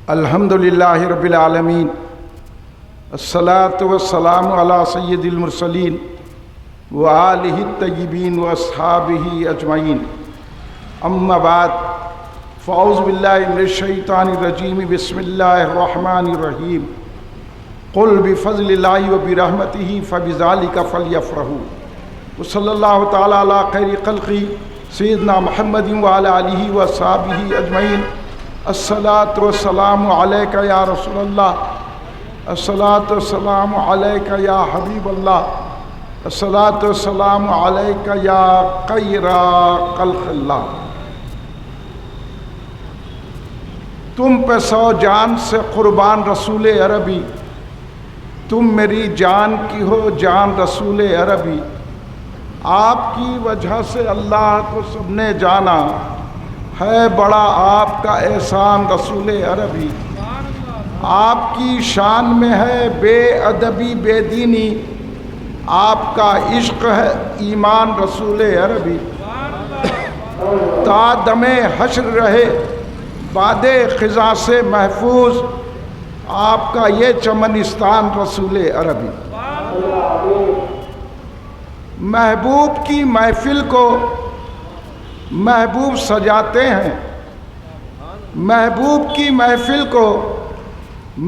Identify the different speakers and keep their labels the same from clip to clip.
Speaker 1: الحمدللہ رب العالمین، الصلاۃ والسلام علی سید المرسلین وآلہ الطیبین واصحابہ اجمعین، اما بعد فاعوذ باللہ من الشیطان الرجیم، بسم اللہ الرحمن الرحیم، قل بفضل اللہ وبرحمتہ فبذلک فلیفرحوا، وصلی اللہ تعالی علی خیر خلقہ سیدنا محمد وعلی آلہ وصحبہ اجمعین۔ الصلاۃ والسلام علیک یا رسول اللہ، الصلاۃ والسلام علیک یا حبیب اللہ، الصلاۃ والسلام علیک یا خیر خلق اللہ۔ تم پہ 100 جان سے قربان رسول عربی، تم میری جان کی ہو جان رسول عربی، آپ کی وجہ سے اللہ کو سب نے جانا، ہے بڑا آپ کا احسان رسول عربی۔ آپ کی شان میں ہے بے ادبی بے دینی، آپ کا عشق ہے ایمان رسول عربی۔ تا دم حشر رہے باد خزاں سے محفوظ، آپ کا یہ چمنستان رسول عربی۔ محبوب کی محفل کو محبوب سجاتے ہیں، محبوب کی محفل کو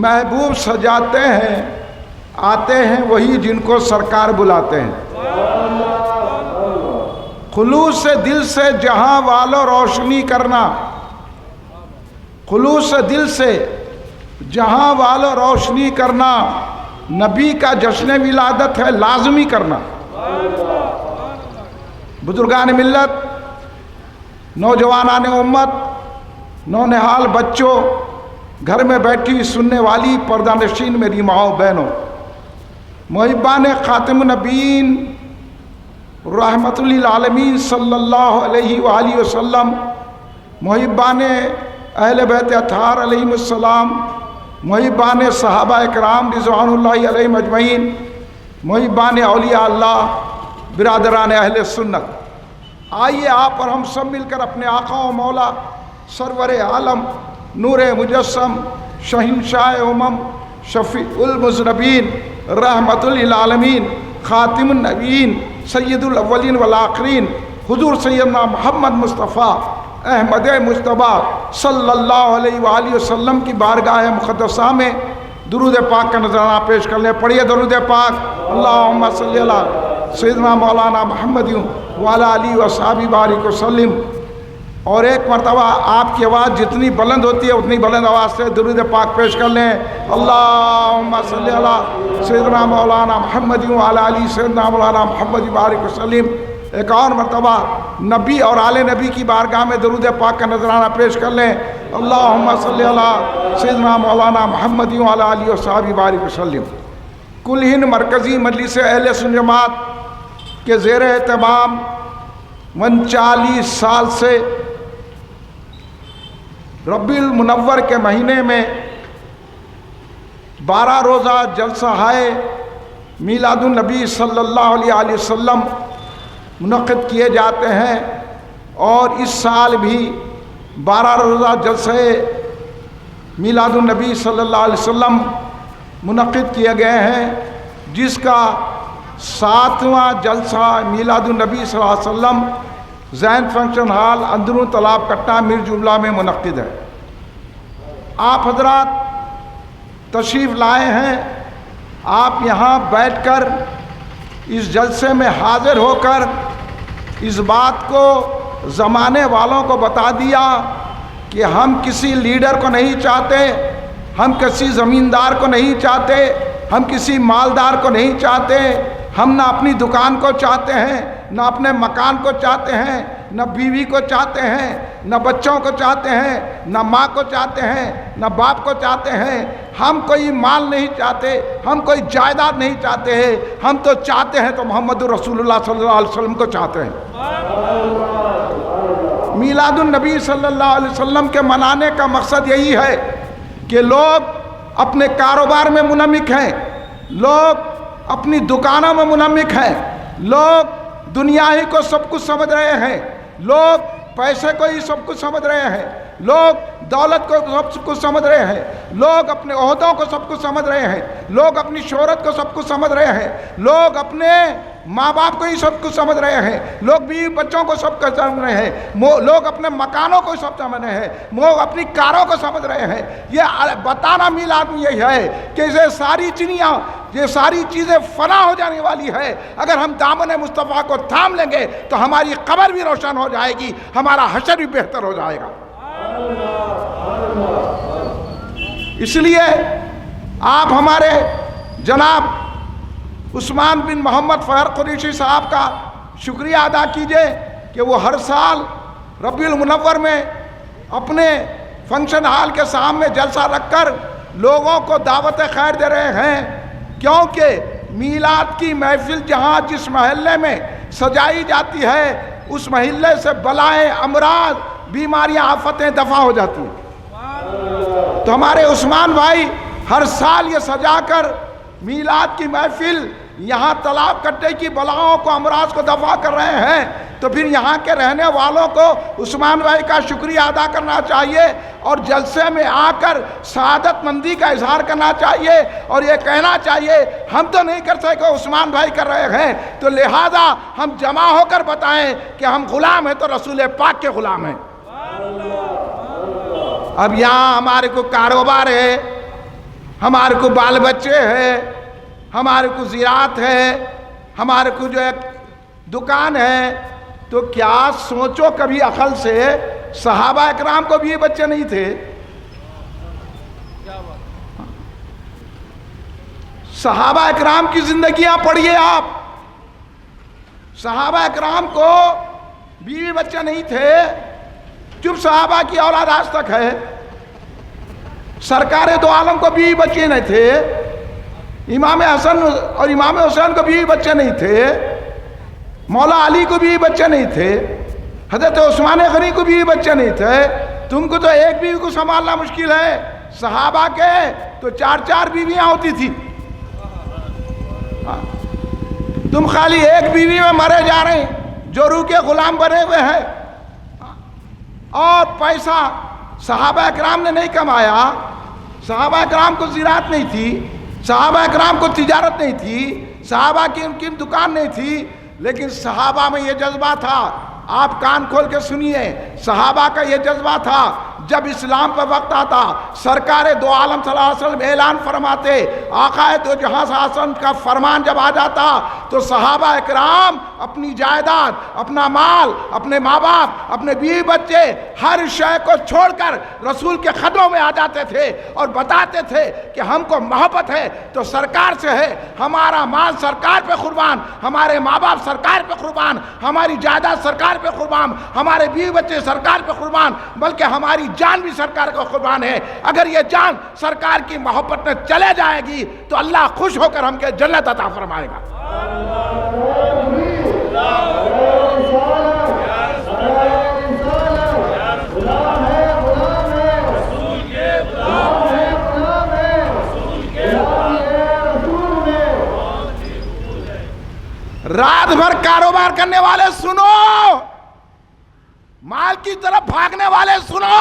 Speaker 1: محبوب سجاتے ہیں، آتے ہیں وہی جن کو سرکار بلاتے ہیں۔ خلوص سے دل سے جہاں والو روشنی کرنا، خلوص سے دل سے جہاں والو روشنی کرنا، نبی کا جشن ولادت ہے لازمی کرنا۔ بزرگان ملت، نوجوانان امت، نونہال بچوں، گھر میں بیٹھی سننے والی پردہ نشین میری ماؤں بہنوں، محبان خاتم النبیین رحمت للعالمین صلی اللہ علیہ وآلہ وسلم، محبان اہل بیت اطہار علیہم السلام، محبان صحابہ اکرام رضوان اللہ علیہم اجمعین، محبان اولیاء اللہ، برادران اہل سنت، آئیے آپ اور ہم سب مل کر اپنے آقا و مولا سرور عالم نور مجسم شہنشاہ امم شفیع المذنبین رحمت للعالمین خاتم النبیین سید الاولین والآخرین حضور سیدنا محمد مصطفیٰ احمد مجتبیٰ صلی اللہ علیہ وآلہ وسلم کی بارگاہ مقدسہ میں درود پاک کا نذرانہ پیش کر لیں۔ پڑھیے درود پاک، اللہم صلی اللہ سیدنا مولانا محمد وعلی آلہ وصحبہ بارک وسلم۔ اور ایک مرتبہ آپ کی آواز جتنی بلند ہوتی ہے اتنی بلند آواز سے درود پاک پیش کر لیں۔ اللہم صلی اللہ سیدنا مولانا محمد وعلی آلہ سیدنا مولانا محمد بارک وسلم۔ ایک اور مرتبہ نبی اور آل نبی کی بارگاہ میں درود پاک کا نذرانہ پیش کر لیں۔ اللہم صلی اللہ سیدنا مولانا محمد وعلی آلہ وصحبہ بارک وسلم۔ کل ہند مرکزی مجلس اہل سنت جماعت کے زیر اہتمام 39 سال سے ربیع المنور کے مہینے میں 12 روزہ جلسہ ہائے میلاد النبی صلی اللہ علیہ وسلم منعقد کیے جاتے ہیں، اور اس سال بھی 12 روزہ جلسے میلاد النبی صلی اللہ علیہ وسلم منعقد کیے گئے ہیں، جس کا 7واں جلسہ میلاد النبی صلی اللہ علیہ وسلم زین فنکشن ہال اندرون تالاب کٹا میر جملہ میں منعقد ہے۔ آپ حضرات تشریف لائے ہیں، آپ یہاں بیٹھ کر اس جلسے میں حاضر ہو کر اس بات کو زمانے والوں کو بتا دیا کہ ہم کسی لیڈر کو نہیں چاہتے، ہم کسی زمیندار کو نہیں چاہتے، ہم کسی مالدار کو نہیں چاہتے، ہم نہ اپنی دکان کو چاہتے ہیں، نہ اپنے مکان کو چاہتے ہیں، نہ بیوی کو چاہتے ہیں، نہ بچوں کو چاہتے ہیں، نہ ماں کو چاہتے ہیں، نہ باپ کو چاہتے ہیں۔ ہم کوئی مال نہیں چاہتے، ہم کوئی جائیداد نہیں چاہتے ہیں، ہم تو چاہتے ہیں تو محمد رسول اللہ صلی اللہ علیہ وسلم کو چاہتے ہیں۔ میلاد النبی صلی اللہ علیہ وسلم کے منانے کا مقصد یہی ہے کہ لوگ اپنے کاروبار میں منہمک ہیں، لوگ اپنی دکانوں میں منہمک ہیں، لوگ دنیا ہی کو سب کچھ سمجھ رہے ہیں، لوگ پیسے کو ہی سب کچھ سمجھ رہے ہیں، لوگ دولت کو سب کچھ سمجھ رہے ہیں، لوگ اپنے عہدوں کو سب کچھ سمجھ رہے ہیں، لوگ اپنی شہرت کو سب کچھ سمجھ رہے ہیں، لوگ اپنے ماں باپ کو ہی سب کچھ سمجھ رہے ہیں، لوگ بیوی بچوں کو سب کچھ سمجھ رہے ہیں، لوگ اپنے مکانوں کو سب سمجھ رہے ہیں، لوگ اپنی کاروں کو سمجھ رہے ہیں۔ یہ بتانا میلاد میں یہی ہے کہ یہ ساری چیزیں فنا ہو جانے والی ہے۔ اگر ہم دامن مصطفیٰ کو تھام لیں گے تو ہماری قبر بھی روشن ہو جائے گی، ہمارا حشر بھی بہتر ہو جائے گا۔ اس لیے آپ ہمارے جناب عثمان بن محمد فخر قریشی صاحب کا شکریہ ادا کیجئے کہ وہ ہر سال ربیع المنور میں اپنے فنکشن ہال کے سامنے جلسہ رکھ کر لوگوں کو دعوت خیر دے رہے ہیں، کیونکہ میلاد کی محفل جہاں جس محلے میں سجائی جاتی ہے اس محلے سے بلائیں، امراض، بیماریاں، آفتیں دفع ہو جاتی ہیں۔ تو ہمارے عثمان بھائی ہر سال یہ سجا کر میلاد کی محفل یہاں طلاق کٹے کی بلاؤں کو، امراض کو دفع کر رہے ہیں، تو پھر یہاں کے رہنے والوں کو عثمان بھائی کا شکریہ ادا کرنا چاہیے اور جلسے میں آ کر سعادت مندی کا اظہار کرنا چاہیے اور یہ کہنا چاہیے ہم تو نہیں کر سکے، عثمان بھائی کر رہے ہیں، تو لہذا ہم جمع ہو کر بتائیں کہ ہم غلام ہیں تو رسول پاک کے غلام ہیں۔ اب یہاں ہمارے کو کاروبار ہے، ہمارے کو بال بچے ہیں، ہمارے کو زراعت ہے، ہمارے کو جو ایک دکان ہے، تو کیا سوچو کبھی عقل سے صحابہ اکرام کو بھی بچے نہیں تھے؟ صحابہ اکرام کی زندگیاں پڑھیے آپ، صحابہ اکرام کو بیوی بچے نہیں تھے، جب صحابہ کی اولاد آج تک ہے۔ سرکار دو عالم کو بیوی بچے نہیں تھے، امام حسن اور امام حسین کو بیوی بچے نہیں تھے، مولا علی کو بیوی بچے نہیں تھے، حضرت عثمان غنی کو بیوی بچے نہیں تھے۔ تم کو تو ایک بیوی کو سنبھالنا مشکل ہے، صحابہ کے تو 4 بیویاں ہوتی تھی۔ تم خالی ایک بیوی میں مرے جا رہے ہیں، جو روح کے غلام بنے ہوئے ہیں، اور پیسہ صحابہ اکرام نے نہیں کمایا، صحابہ اکرام کو زراعت نہیں تھی، صحابہ اکرام کو تجارت نہیں تھی، صحابہ کی ان کی دکان نہیں تھی، لیکن صحابہ میں یہ جذبہ تھا۔ آپ کان کھول کے سنیے، صحابہ کا یہ جذبہ تھا، جب اسلام پر وقت آتا سرکار دو عالم صلی اللہ علیہ وسلم اعلان فرماتے، آقا دو جہاں صلی اللہ علیہ وسلم کا فرمان جب آ جاتا تو صحابہ اکرام اپنی جائیداد، اپنا مال، اپنے ماں باپ، اپنے بیوی بچے، ہر شے کو چھوڑ کر رسول کے قدموں میں آ جاتے تھے اور بتاتے تھے کہ ہم کو محبت ہے تو سرکار سے ہے، ہمارا مال سرکار پہ قربان، ہمارے ماں باپ سرکار پہ قربان، ہماری جائیداد سرکار پہ قربان، ہمارے بیوی بچے سرکار پہ قربان، بلکہ ہماری جان بھی سرکار کو قربان ہے۔ اگر یہ جان سرکار کی محبت میں چلے جائے گی تو اللہ خوش ہو کر ہم کے جنت عطا فرمائے گا۔ رات بھر کاروبار کرنے والے سنو، مال کی طرف بھاگنے والے سنو،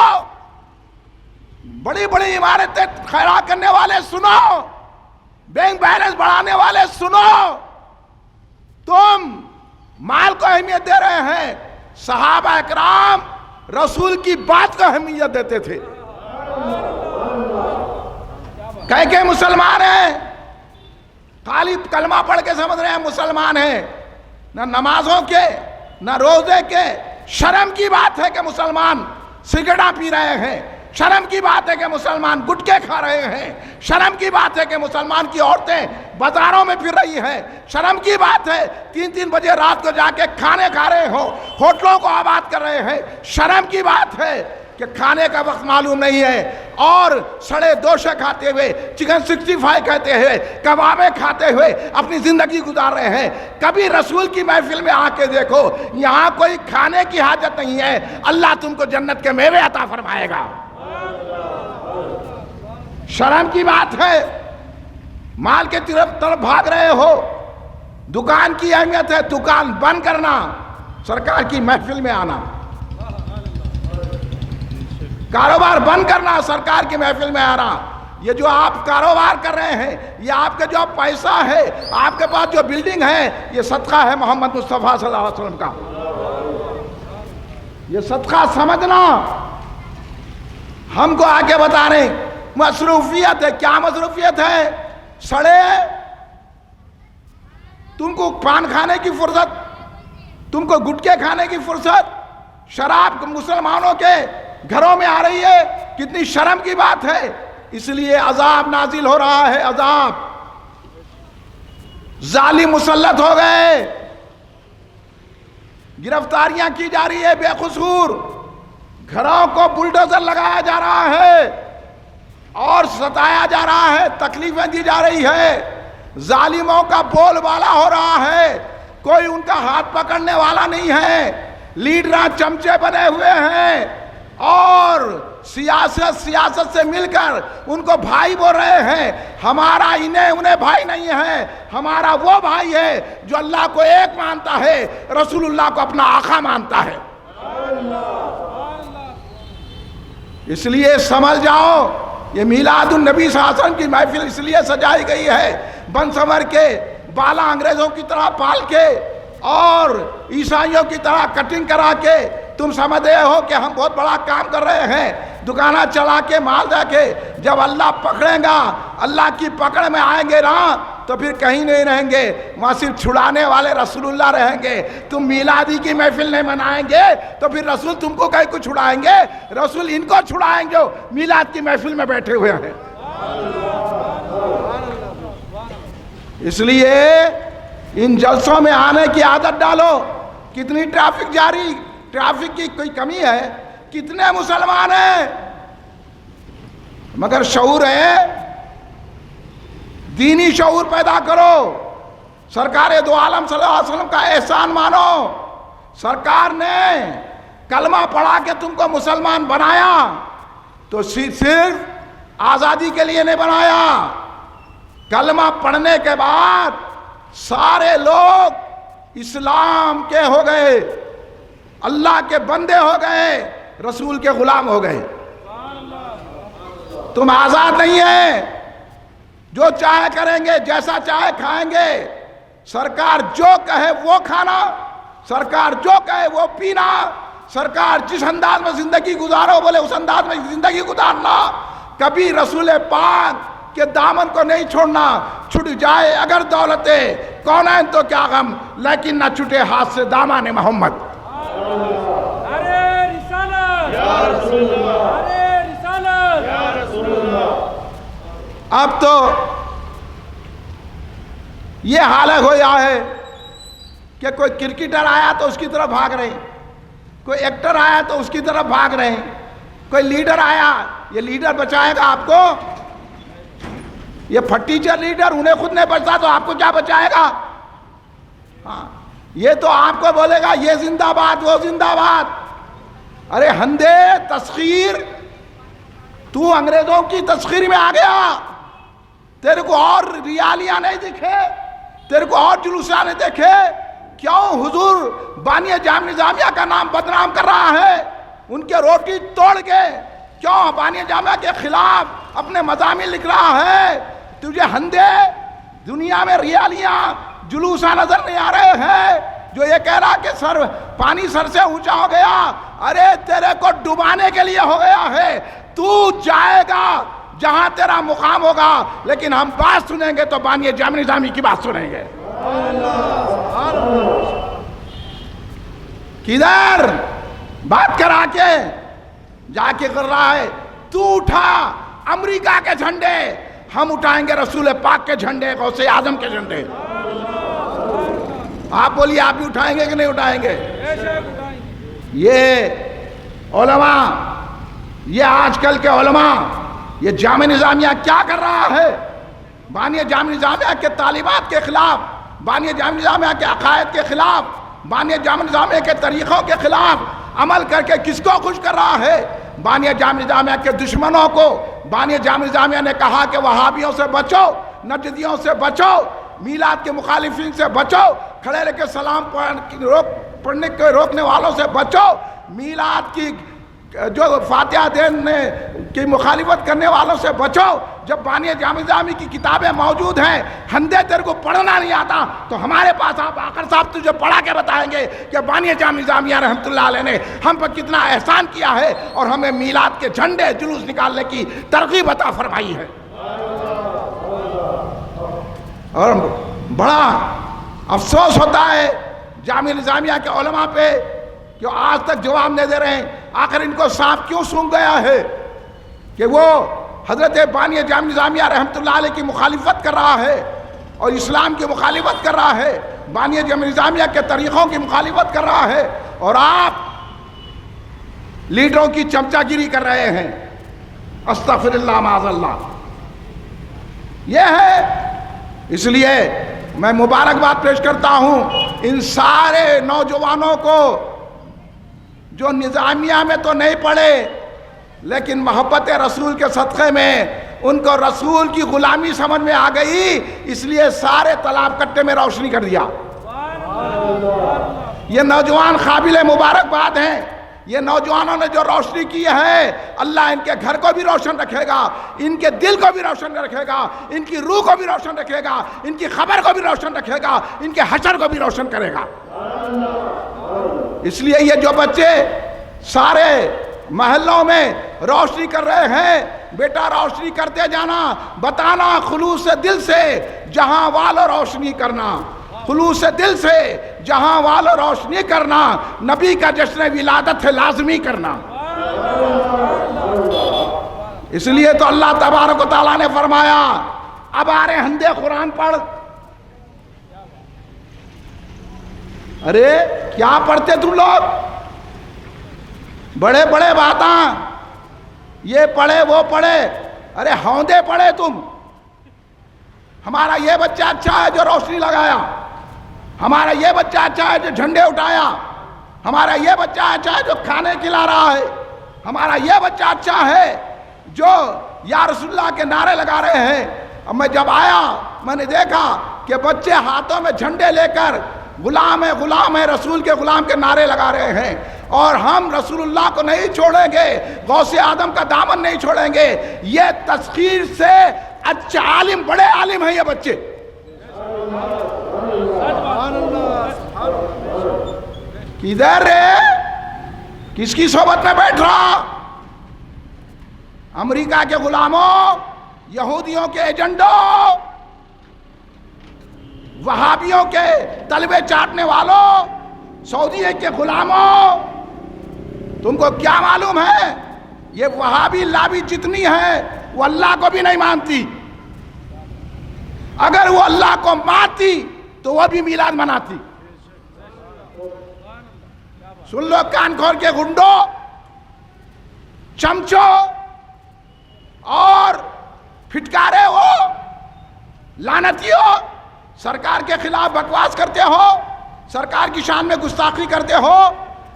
Speaker 1: بڑی بڑی عمارتیں کھڑا کرنے والے سنو، بینک بیلنس بڑھانے والے سنو، تم مال کو اہمیت دے رہے ہیں، صحابہ اکرام رسول کی بات کو اہمیت دیتے تھے۔ کہ مسلمان ہیں، خالی کلمہ پڑھ کے سمجھ رہے ہیں مسلمان ہیں، نہ نمازوں کے نہ روزے کے۔ شرم کی بات ہے کہ مسلمان سگریٹاں پی رہے ہیں، شرم کی بات ہے کہ مسلمان گٹکے کھا رہے ہیں، شرم کی بات ہے کہ مسلمان کی عورتیں بازاروں میں پھر رہی ہیں، شرم کی بات ہے 3 بجے رات کو جا کے کھانے کھا رہے ہو، ہوٹلوں کو آباد کر رہے ہیں، شرم کی بات ہے کہ کھانے کا وقت معلوم نہیں ہے اور سڑے دوشے کھاتے ہوئے، چکن 65 کہتے ہوئے، کبابیں کھاتے ہوئے اپنی زندگی گزار رہے ہیں۔ کبھی رسول کی محفل میں آ کے دیکھو، یہاں کوئی کھانے کی حاجت نہیں ہے، اللہ تم کو جنت کے میوے عطا فرمائے گا۔ شرم کی بات ہے، مال کے طرف بھاگ رہے ہو، دکان کی اہمیت ہے، دکان بند کرنا، سرکار کی محفل میں آنا۔ کاروبار بند کرنا سرکار کی محفل میں آنا. یہ جو آپ کاروبار کر رہے ہیں، یہ آپ کا جو پیسہ ہے، آپ کے پاس جو بلڈنگ ہے، یہ صدقہ ہے محمد مصطفیٰ صلی اللہ علیہ وسلم کا. یہ صدقہ سمجھنا. ہم کو آگے بتا رہے ہیں مصروفیت ہے. کیا مصروفیت ہے؟ سڑے تم کو پان کھانے کی فرصت، تم کو گٹکے کھانے کی فرصت، شراب مسلمانوں کے گھروں میں آ رہی ہے. کتنی شرم کی بات ہے. اس لیے عذاب نازل ہو رہا ہے. عذاب. ظالم مسلط ہو گئے، گرفتاریاں کی جا رہی ہے بے قصور، گھروں کو بلڈوزر لگایا جا رہا ہے اور ستایا جا رہا ہے، تکلیفیں دی جا رہی ہے. ظالموں کا بول بالا ہو رہا ہے، کوئی ان کا ہاتھ پکڑنے والا نہیں ہے. لیڈراں چمچے بنے ہوئے ہیں اور سیاست سے مل کر ان کو بھائی بول رہے ہیں. ہمارا انہیں بھائی نہیں ہے، ہمارا وہ بھائی ہے جو اللہ کو ایک مانتا ہے، رسول اللہ کو اپنا آقا مانتا ہے. اس لیے سمجھ جاؤ، یہ میلاد النبی صلی اللہ علیہ وسلم کی محفل اس لیے سجائی گئی ہے بن سنور کے، بالا انگریزوں کی طرح پال کے اور عیسائیوں کی طرح کٹنگ کرا کے تم سمجھتے ہو کہ ہم بہت بڑا کام کر رہے ہیں، دکانہ چلا کے مال دے کے. جب اللہ پکڑے گا، اللہ کی پکڑ میں آئیں گے نا، تو پھر کہیں نہیں رہیں گے، وہاں صرف چھڑانے والے رسول اللہ رہیں گے. تم میلادی کی محفل نہیں منائیں گے تو پھر رسول تم کو کہیں کو چھڑائیں گے؟ رسول ان کو چھڑائیں گے جو میلاد کی محفل میں بیٹھے ہوئے ہیں. اس لیے ان جلسوں میں آنے کی عادت ڈالو. کتنی ٹریفک جاری، ٹریفک کی کوئی کمی ہے؟ کتنے مسلمان ہیں مگر شعور ہے؟ دینی شعور پیدا کرو. سرکار دو عالم صلی اللہ علیہ وسلم کا احسان مانو. سرکار نے کلمہ پڑھا کے تم کو مسلمان بنایا تو صرف آزادی کے لیے نہیں بنایا. کلمہ پڑھنے کے بعد سارے لوگ اسلام کے ہو گئے، اللہ کے بندے ہو گئے، رسول کے غلام ہو گئے. تم آزاد نہیں ہیں، جو چاہے کریں گے، جیسا چاہے کھائیں گے. سرکار جو کہے وہ کھانا، سرکار جو کہے وہ پینا، سرکار جس انداز میں زندگی گزارو بولے اس انداز میں زندگی گزارنا. کبھی رسول پاک کہ دامن کو نہیں چھوڑنا. چھٹ جائے اگر دولت کونین تو کیا غم، لیکن نہ چھٹے ہاتھ سے دامان محمد.
Speaker 2: ارے رسالت یا رسول اللہ، ارے رسالت یا رسول اللہ.
Speaker 1: اب تو یہ حالت ہو گیا ہے کہ کوئی کرکٹر آیا تو اس کی طرف بھاگ رہے ہیں، کوئی ایکٹر آیا تو اس کی طرف بھاگ رہے ہیں، کوئی لیڈر آیا. یہ لیڈر بچائے گا آپ کو؟ یہ ٹیچر لیڈر انہیں خود نہیں بچتا تو آپ کو کیا بچائے گا؟ ہاں، یہ تو آپ کو بولے گا یہ زندہ باد وہ زندہ باد. ارے ہندے تسخیر، تو انگریزوں کی تسخیر میں آ گیا. تیرے کو اور ریالیاں نہیں دکھے، تیرے کو اور جلوسیاں نہیں دیکھے؟ کیوں حضور بانی جامع نظامیہ کا نام بدنام کر رہا ہے؟ ان کے روٹی توڑ کے کیوں بانی جامعہ کے خلاف اپنے مضامین لکھ رہا ہے؟ تجھے ہندے دنیا میں ریالیاں جلوساں نظر نہیں آ رہے ہیں جو یہ کہہ رہا کہ پانی سر سے اونچا ہو گیا؟ ارے تیرے کو ڈبانے کے لیے ہو گیا ہے. تو جائے گا جہاں تیرا مقام ہوگا، لیکن ہم بات سنیں گے تو بانی جامع نظامی کی بات سنیں گے. کدھر بات کرا کے جا کے کر رہا ہے؟ تو اٹھا امریکہ کے جھنڈے، ہم اٹھائیں گے رسول پاک کے جھنڈے، غوث اعظم کے جھنڈے. آپ بولیے آپ بھی اٹھائیں گے کہ نہیں اٹھائیں گے؟ یہ علماء، یہ آج کل کے علماء، یہ جامع نظامیہ کیا کر رہا ہے؟ بانی جامع نظامیہ کے طالبات کے خلاف، بانی جامع نظامیہ کے عقائد کے خلاف، بانی جامع نظامیہ کے طریقوں کے خلاف عمل کر کے کس کو خوش کر رہا ہے؟ بانی جامع نظامیہ کے دشمنوں کو. بانی جامع نظامیہ نے کہا کہ وہابیوں سے بچو، نجدیوں سے بچو، میلاد کے مخالفین سے بچو، کھڑے رہ کے سلام پڑھنے کے روکنے والوں سے بچو. میلاد کی جو فاتحہ دینے کی مخالفت کرنے والوں سے بچو. جب بانی جامع نظامی کی کتابیں موجود ہیں, ہندے تیرے کو پڑھنا نہیں آتا تو ہمارے پاس آپ آخر صاحب تجھے پڑھا کے بتائیں گے کہ بانی جامع نظامیہ رحمۃ اللہ علیہ نے ہم پر کتنا احسان کیا ہے اور ہمیں میلاد کے جھنڈے جلوس نکالنے کی ترغیب عطا فرمائی ہے. اور بڑا افسوس ہوتا ہے جامع نظامیہ کے علماء پہ کہ آج تک جواب نہیں دے رہے ہیں. آخر ان کو صاف کیوں سونگ گیا ہے کہ وہ حضرت بانی جامع نظامیہ رحمۃ اللہ علیہ کی مخالفت کر رہا ہے اور اسلام کی مخالفت کر رہا ہے, بانی جامع نظامیہ کے طریقوں کی مخالفت کر رہا ہے, اور آپ لیڈروں کی چمچا گیری کر رہے ہیں. استغفر اللہ معاذ اللہ. یہ ہے, اس لیے میں مبارکباد پیش کرتا ہوں ان سارے نوجوانوں کو جو نظامیہ میں تو نہیں پڑھے لیکن محبت رسول کے صدقے میں ان کو رسول کی غلامی سمجھ میں آ گئی, اس لیے سارے تالاب کٹے میں روشنی کر دیا. یہ نوجوان قابل مبارکباد ہیں. یہ نوجوانوں نے جو روشنی کی ہے, اللہ ان کے گھر کو بھی روشن رکھے گا, ان کے دل کو بھی روشن رکھے گا, ان کی روح کو بھی روشن رکھے گا, ان کی خبر کو بھی روشن رکھے گا, ان کے حشر کو بھی روشن کرے گا. اس لیے یہ جو بچے سارے محلوں میں روشنی کر رہے ہیں, بیٹا روشنی کرتے جانا, بتانا خلوص دل سے جہاں والو روشنی کرنا, خلوص دل سے جہاں والو روشنی کرنا, نبی کا جشن ولادت ہے لازمی کرنا. اس لیے تو اللہ تبارک و تعالیٰ نے فرمایا اب آ رہے ہندے قرآن پڑھ. ارے کیا پڑھتے تم لوگ, بڑے بڑے باتاں, یہ پڑھے وہ پڑھے, ارے ہوندے پڑھے تم. ہمارا یہ بچہ اچھا ہے جو روشنی لگایا, ہمارا یہ بچہ اچھا ہے جو جھنڈے اٹھایا, ہمارا یہ بچہ اچھا ہے جو کھانے کھلا رہا ہے, ہمارا یہ بچہ اچھا ہے جو یا رسول اللہ کے نعرے لگا رہے ہیں. اب میں جب آیا میں نے دیکھا کہ بچے ہاتھوں میں جھنڈے لے کر غلام ہے رسول کے غلام کے نعرے لگا رہے ہیں, اور ہم رسول اللہ کو نہیں چھوڑیں گے, غوث آدم کا دامن نہیں چھوڑیں گے. یہ تسخیر سے اچھا عالم, بڑے عالم ہیں یہ بچے. کدھر ہے, کس کی صحبت میں بیٹھ رہا؟ امریکہ کے غلاموں, یہودیوں کے ایجنڈوں, وہابیوں کے تلوے چاٹنے والوں, سعودی کے غلاموں, تم کو کیا معلوم ہے یہ وہابی لابی جتنی ہے وہ اللہ کو بھی نہیں مانتی. اگر وہ اللہ کو مانتی تو وہ بھی میلاد مناتی. سن لو کان کھول کے گنڈو, چمچو اور پھٹکارے ہو, لعنتیو, سرکار کے خلاف بکواس کرتے ہو, سرکار کی شان میں گستاخی کرتے ہو.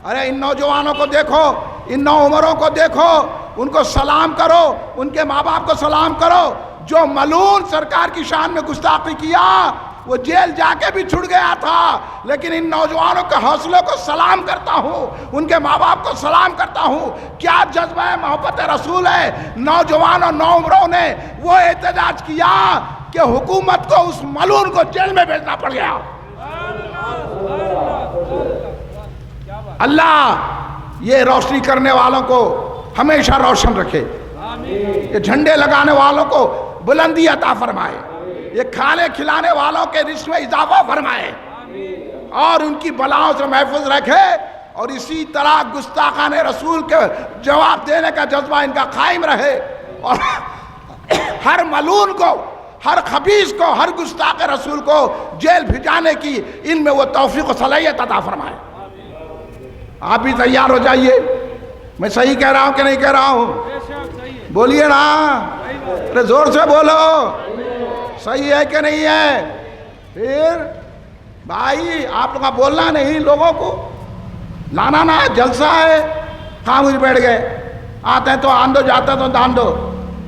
Speaker 1: ارے ان نوجوانوں کو دیکھو, ان نو عمروں کو دیکھو, ان کو سلام کرو, ان کے ماں باپ کو سلام کرو. جو ملعون سرکار کی شان میں گستاخی کیا وہ جیل جا کے بھی چھڑ گیا تھا, لیکن ان نوجوانوں کے حوصلے کو سلام کرتا ہوں, ان کے ماں باپ کو سلام کرتا ہوں. کیا جذبہ محبت رسول ہے. نوجوان اور نو عمروں نے وہ احتجاج کیا کہ حکومت کو اس ملعون کو جیل میں بھیجنا پڑ گیا. اللہ یہ روشنی کرنے والوں کو ہمیشہ روشن رکھے, یہ جھنڈے لگانے والوں کو بلندی عطا فرمائے, یہ کھانے کھلانے والوں کے رزق میں اضافہ فرمائے, اور ان کی بلاؤں سے محفوظ رکھے. اور اسی طرح گستاخان رسول کے جواب دینے کا جذبہ ان کا قائم رہے, اور ہر ملعون کو, ہر خبیث کو, ہر گستاخ رسول کو جیل بھجانے کی ان میں وہ توفیق و صلاحیت عطا فرمائے. آپ بھی تیار ہو جائیے. میں صحیح کہہ رہا ہوں کہ نہیں کہہ رہا ہوں؟ بولیے نا, ارے زور سے بولو, صحیح ہے کہ نہیں ہے؟ پھر بھائی آپ لوگ کا بولنا نہیں, لوگوں کو لانا نہ, جلسہ ہے, خاموش بیٹھ گئے, آتے ہیں تو آن دو, جاتے تو دان دو.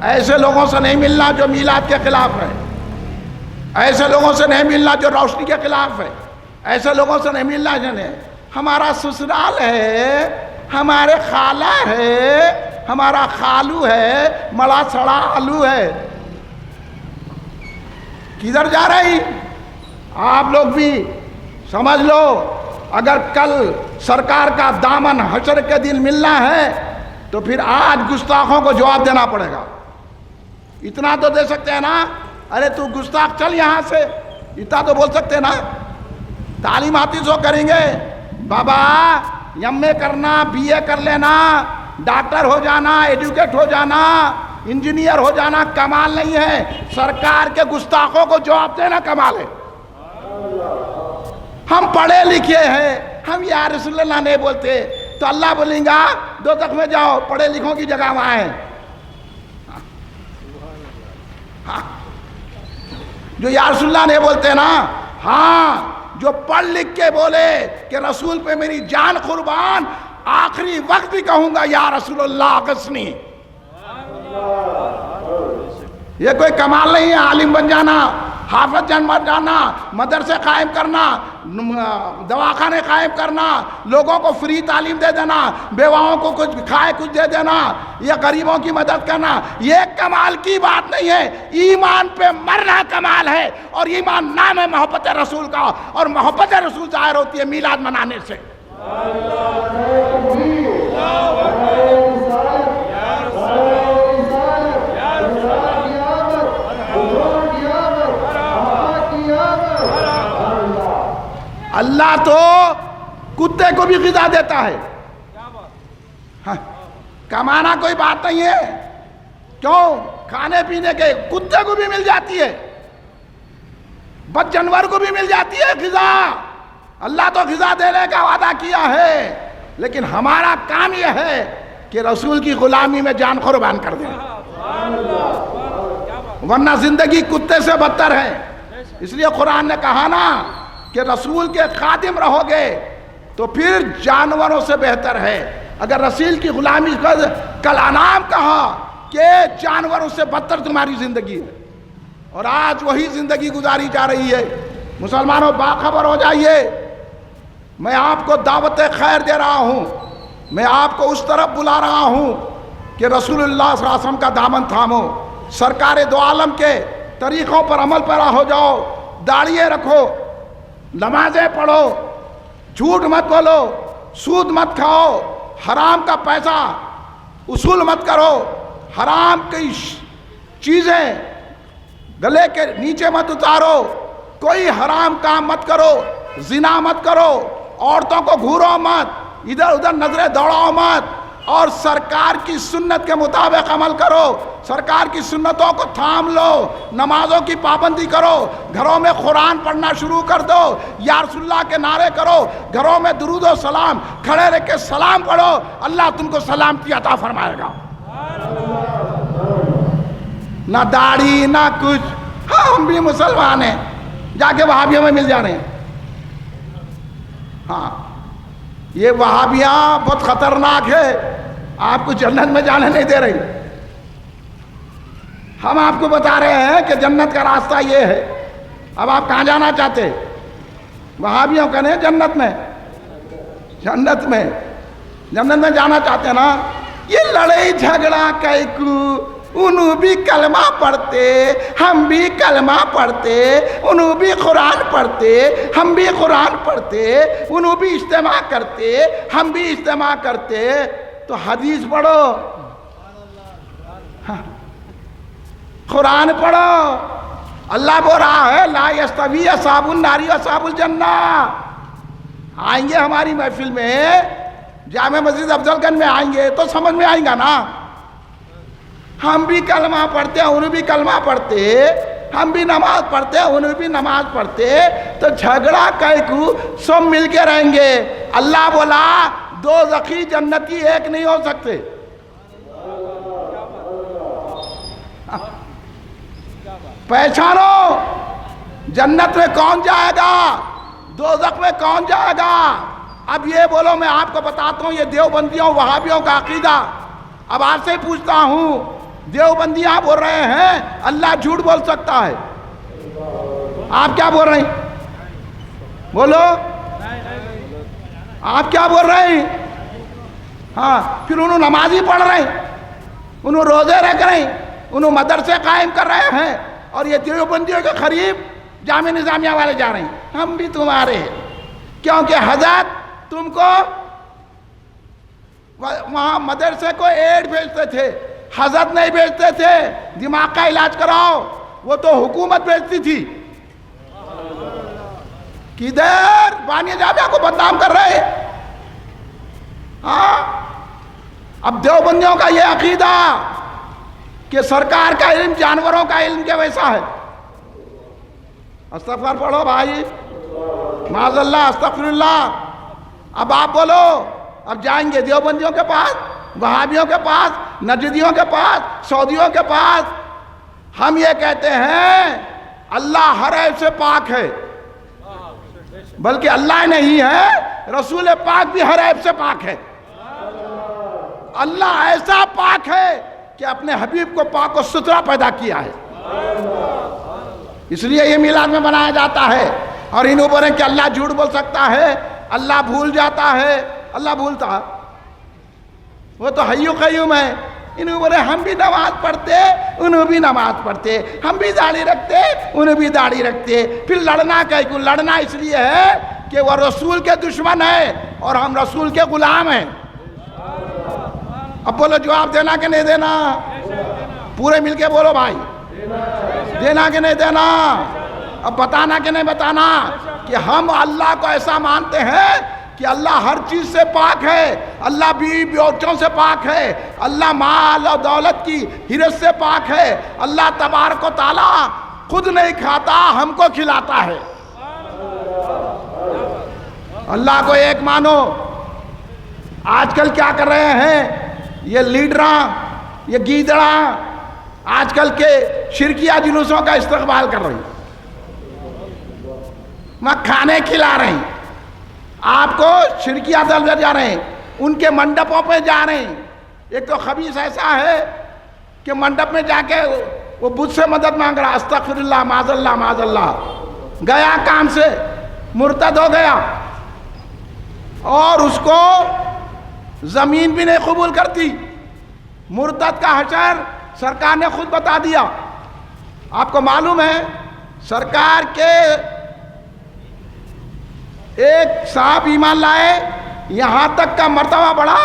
Speaker 1: ایسے لوگوں سے نہیں ملنا جو میلاد کے خلاف ہے, ایسے لوگوں سے نہیں ملنا جو روشنی کے خلاف ہے, ایسے لوگوں سے نہیں ملنا جنہیں. ہمارا سسرال ہے, ہمارے خالہ ہے، ہمارا خالو ہے، مڑا سڑا آلو ہے. کدھر جا رہی؟ آپ لوگ بھی سمجھ لو، اگر کل سرکار کا دامن حشر کے دن ملنا ہے تو پھر آج گستاخوں کو جواب دینا پڑے گا. اتنا تو دے سکتے ہیں نا، ارے تو گستاخ چل یہاں سے، اتنا تو بول سکتے ہیں نا. تعلیم حاصل سو کریں گے، بابا ایم اے کرنا، بی اے کر لینا، ڈاکٹر ہو جانا، ایڈوکیٹ ہو جانا، انجینئر ہو جانا کمال نہیں ہے، سرکار کے گستاخوں کو جواب دینا کمال ہے. ہم پڑھے لکھے ہیں، ہم یا رسول اللہ نہیں بولتے تو اللہ بولیں گا دوزخ میں جاؤ، پڑھے لکھوں کی جگہ وہاں ہے. جو یا رسول اللہ نہیں بولتے نا، ہاں جو پڑھ لکھ کے بولے کہ رسول پہ میری جان قربان، آخری وقت بھی کہوں گا یا رسول اللہ اغثنی. یہ کوئی کمال نہیں ہے عالم بن جانا، حافظ جن بن جانا، مدرسے قائم کرنا، دواخانے قائم کرنا، لوگوں کو فری تعلیم دے دینا، بیواؤں کو کچھ کھائے کچھ دے دینا، یا غریبوں کی مدد کرنا، یہ کمال کی بات نہیں ہے. ایمان پہ مرنا کمال ہے، اور ایمان نام ہے محبت رسول کا، اور محبت رسول ظاہر ہوتی ہے میلاد منانے سے. اللہ تو کتے کو بھی غذا دیتا ہے. ہاں، کمانا کوئی بات نہیں ہے، کیوں؟ کھانے پینے کے کتے کو بھی مل جاتی ہے، بد جانور کو بھی مل جاتی ہے غذا. اللہ تو غذا دینے کا وعدہ کیا ہے، لیکن ہمارا کام یہ ہے کہ رسول کی غلامی میں جان قربان کر دیں، ورنہ زندگی کتے سے بدتر ہے. اس لیے قرآن نے کہا نا کہ رسول کے خادم رہو گے تو پھر جانوروں سے بہتر ہے. اگر رسول کی غلامی کل انعام کہا کہ جانوروں سے بدتر تمہاری زندگی ہے، اور آج وہی زندگی گزاری جا رہی ہے. مسلمانوں باخبر ہو جائیے، میں آپ کو دعوت خیر دے رہا ہوں، میں آپ کو اس طرف بلا رہا ہوں کہ رسول اللہ صلی اللہ علیہ وسلم کا دامن تھامو، سرکار دو عالم کے طریقوں پر عمل پیرا ہو جاؤ، داڑھیے رکھو، نمازیں پڑھو، جھوٹ مت بولو، سود مت کھاؤ، حرام کا پیسہ اصول مت کرو، حرام کی چیزیں گلے کے نیچے مت اتارو، کوئی حرام کام مت کرو، زنا مت کرو، عورتوں کو گھورو مت، ادھر ادھر نظریں دوڑاؤ مت، اور سرکار کی سنت کے مطابق عمل کرو، سرکار کی سنتوں کو تھام لو، نمازوں کی پابندی کرو، گھروں میں قرآن پڑھنا شروع کر دو، یا رسول اللہ کے نعرے کرو، گھروں میں درود و سلام، کھڑے رہ کے سلام پڑھو، اللہ تم کو سلامتی عطا فرمائے گا. نہ داڑھی نہ کچھ. ہاں ہم بھی مسلمان ہیں، جا کے وہابیوں میں مل جانے ہیں. ہاں یہ وہابیاں بہت خطرناک ہے، آپ کو جنت میں جانے نہیں دے رہی. ہم آپ کو بتا رہے ہیں کہ جنت کا راستہ یہ ہے. اب آپ کہاں جانا چاہتے؟ وہابیوں کا نہیں، جنت میں. جنت میں جانا چاہتے ہیں نا. یہ لڑائی جھگڑا کیکو، انہوں بھی کلمہ پڑھتے، ہم بھی کلمہ پڑھتے، انہوں بھی قرآن پڑھتے، ہم بھی قرآن پڑھتے، انہوں بھی اجتماع کرتے، ہم بھی اجتماع کرتے. تو حدیث پڑھو، قرآن پڑھو. اللہ بول رہا ہے لا یستوی اصحاب النار و اصحاب الجنہ. آئیں گے ہماری محفل میں، جامع مسجد افضل گنج میں آئیں گے تو سمجھ میں آئیں گا نا. ہم بھی کلمہ پڑھتے ہیں، انہوں بھی کلمہ پڑھتے، ہم بھی نماز پڑھتے ہیں، انہوں بھی نماز پڑھتے، تو جھگڑا کیکو، سب مل کے رہیں گے. اللہ بولا دو زخی جنتی ایک نہیں ہو سکتے. پہچانو جنت میں کون جائے گا، دوزخ میں کون جائے گا. اب یہ بولو، میں آپ کو بتاتا ہوں یہ دیوبندیوں وہابیوں کا عقیدہ. اب آپ سے پوچھتا ہوں، دیوبندیاں بول رہے ہیں اللہ جھوٹ بول سکتا ہے، آپ کیا بول رہے ہیں؟ بولو، آپ کیا بول رہے ہیں؟ ہاں پھر انہوں نماز ہی پڑھ رہے ہیں، انہوں روزے رکھ رہے ہیں، انہوں مدرسے قائم کر رہے ہیں، اور یہ دیوبندیوں کے قریب جامعہ نظامیہ والے جا رہے ہیں ہم بھی تمہارے ہیں، کیونکہ حضرت تم کو وہاں مدرسے کو ایڈ بھیجتے تھے، حضرت نہیں بھیجتے تھے دماغ کا علاج کراؤ، وہ تو حکومت بھیجتی تھی۔ کدھر بانی جامعہ کو بدنام کر رہے ہیں؟ ہاں اب دیوبندیوں کا یہ عقیدہ کہ سرکار کا علم جانوروں کا علم کے ویسا ہے۔ استغفار پڑھو بھائی، معاذ اللہ، استغفر اللہ۔ اب آپ بولو، اب جائیں گے دیوبندیوں کے پاس، وہابیوں کے پاس، نجدیوں کے پاس، سعودیوں کے پاس۔ ہم یہ کہتے ہیں اللہ ہر عیب سے پاک ہے، بلکہ اللہ نہیں ہے، رسول پاک بھی ہر عیب سے پاک ہے۔ اللہ ایسا پاک ہے کہ اپنے حبیب کو پاک و ستھرا پیدا کیا ہے، اس لیے یہ میلاد میں منایا جاتا ہے۔ اور ان اوپر ہے کہ اللہ جھوٹ بول سکتا ہے، اللہ بھول جاتا ہے، اللہ بھولتا ہے، وہ تو حی و قیوم ہے۔ ان اوپر ہم بھی نماز پڑھتے، انہوں بھی نماز پڑھتے، ہم بھی داڑھی رکھتے، انہوں بھی داڑھی رکھتے، پھر لڑنا کہیں کو؟ لڑنا اس لیے ہے کہ وہ رسول کے دشمن ہے اور ہم رسول کے غلام ہیں۔ اب بولو جواب دینا کہ نہیں دینا؟ پورے مل کے بولو بھائی، دینا کہ نہیں دینا؟ اب بتانا کہ نہیں بتانا کہ ہم اللہ کو ایسا مانتے ہیں کہ اللہ ہر چیز سے پاک ہے، اللہ بیوی بچوں سے پاک ہے، اللہ مال اور دولت کی حرص سے پاک ہے، اللہ تبارک و تعالی خود نہیں کھاتا، ہم کو کھلاتا ہے۔ اللہ کو ایک مانو۔ آج کل کیا کر رہے ہیں یہ لیڈراں، یہ گیدڑاں، آج کل کے شرکیہ جلوسوں کا استقبال کر رہی ہیں، وہاں کھانے کھلا رہے ہیں، آپ کو شرکیہ دل جا رہے ہیں، ان کے منڈپوں پہ جا رہے ہیں۔ ایک تو خبیث ایسا ہے کہ منڈپ میں جا کے وہ بدھ سے مدد مانگ رہا، استغفر اللہ، معاذ اللہ، معاذ اللہ، گیا کام سے، مرتد ہو گیا، اور اس کو زمین بھی نہیں قبول کرتی۔ مرتد کا حشر سرکار نے خود بتا دیا۔ آپ کو معلوم ہے سرکار کے ایک صاحب ایمان لائے، یہاں تک کا مرتبہ بڑھا،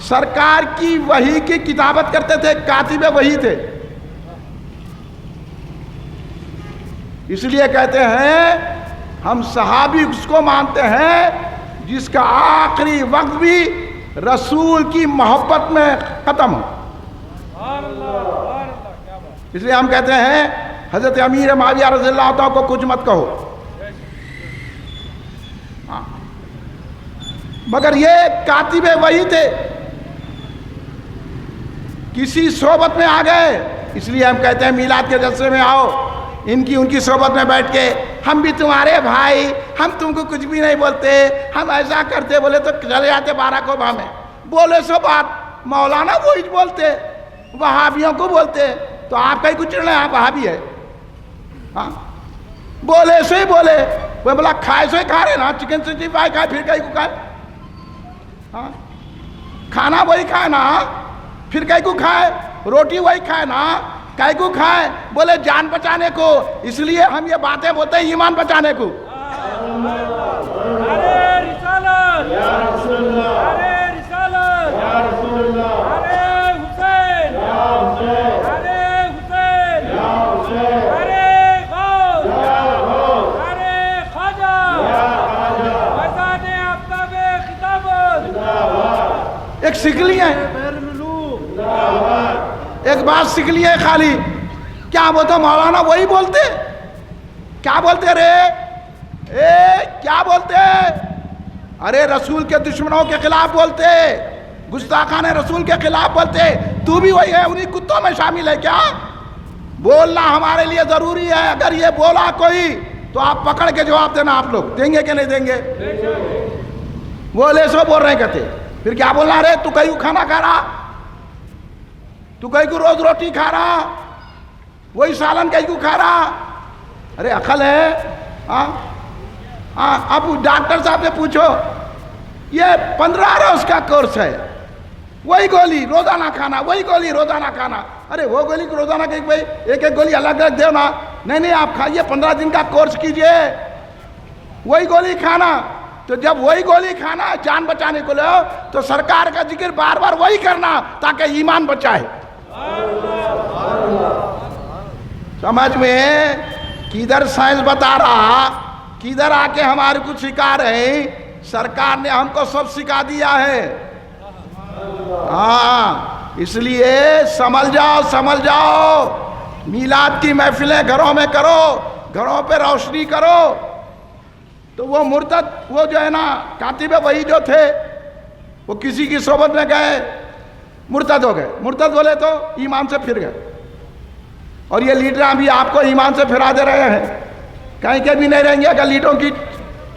Speaker 1: سرکار کی وحی کی کتابت کرتے تھے، کاتب وحی تھے۔ اس لیے کہتے ہیں ہم صحابی اس کو مانتے ہیں جس کا آخری وقت بھی رسول کی محبت میں ختم ہو۔ اس لیے ہم کہتے ہیں حضرت امیر معاویہ رضی اللہ عنہ کو کچھ مت کہو، مگر یہ کاتب وحی تھے، کسی صحبت میں آ گئے۔ اس لیے ہم کہتے ہیں میلاد کے جلسے میں آؤ، ان کی صحبت میں بیٹھ کے ہم بھی تمہارے بھائی، ہم تم کو کچھ بھی نہیں بولتے، ہم ایسا کرتے، بولے تو چلے جاتے باراک اوباما میں، بولے سو بات مولانا وہی بولتے، وہابیوں کو بولتے، تو آپ کا ہی کچھ نہیں، آپ وہابی ہے۔ ہاں بولے سو ہی بولے، وہ بولا کھائے سو ہی کھا رہے نا، چکن 65 کھائے، پھر کہیں کو کھائے، ہاں کھانا وہی کھائے نا، پھر کہیں کو کھائے، روٹی وہی کھائے نا، کہیں کو کھائے، بولے جان بچانے کو۔ اس لیے ہم یہ باتیں بولتے ہیں ایمان بچانے کو۔
Speaker 2: ارے رسالت یا رسول اللہ، ارے رسالت یا رسول اللہ، ارے حسین یا حسین، ارے حسین یا حسین، ارے غوث یا غوث، ارے خواجہ یا خواجہ، فیضان آفتاب خطابت۔
Speaker 1: ایک سکلی ہے، ایک بات سکلی ہے خالی، کیا وہ تو مولانا وہی بولتے، کیا بولتے رے، کیا بولتے؟ ارے رسول کے دشمنوں کے خلاف بولتے، گستاخان رسول کے خلاف بولتے، تو بھی وہی ہے، انہی کتوں میں شامل ہے کیا؟ بولنا ہمارے لیے ضروری ہے، اگر یہ بولا کوئی تو آپ پکڑ کے جواب دینا، آپ لوگ دیں گے کہ نہیں دیں گے؟ بولے سو بول رہے کہتے، پھر کیا بولنا؟ رے تو کہیں کھانا کھا رہا، تو کہیں کو روز روٹی کھا رہا، وہی سالن کہیں کو کھا رہا، ارے عقل ہے؟ اب ڈاکٹر صاحب سے پوچھو، یہ 15 روز کا کورس ہے، وہی گولی روزانہ کھانا، وہی گولی روزانہ کھانا. ارے وہ گولی کو روزانہ کہ بھائی ایک ایک گولی الگ الگ دو نا. نہیں آپ کھائیے، 15 دن کا کورس کیجئے، وہی گولی کھانا. تو جب وہی گولی کھانا جان بچانے کو لے تو سرکار کا ذکر بار بار وہی کرنا تاکہ ایمان بچائے. سمجھ میں کدھر سائنس بتا رہا، کدھر آ کے ہمارے کو سکھا رہے. سرکار نے ہم کو سب سکھا دیا ہے. ہاں اس لیے سمجھ جاؤ. میلاد کی محفلیں گھروں میں کرو، گھروں پہ روشنی کرو. تو وہ مرتد، وہ جو ہے نا کاتب وہی جو تھے، وہ کسی کی صحبت میں گئے، مرتد ہو گئے. مرتد بولے تو ایمان سے پھر گئے. اور یہ لیڈر بھی آپ کو ایمان سے پھرا دے رہے ہیں. کہیں کے بھی نہیں رہیں گے اگر لیڈروں کی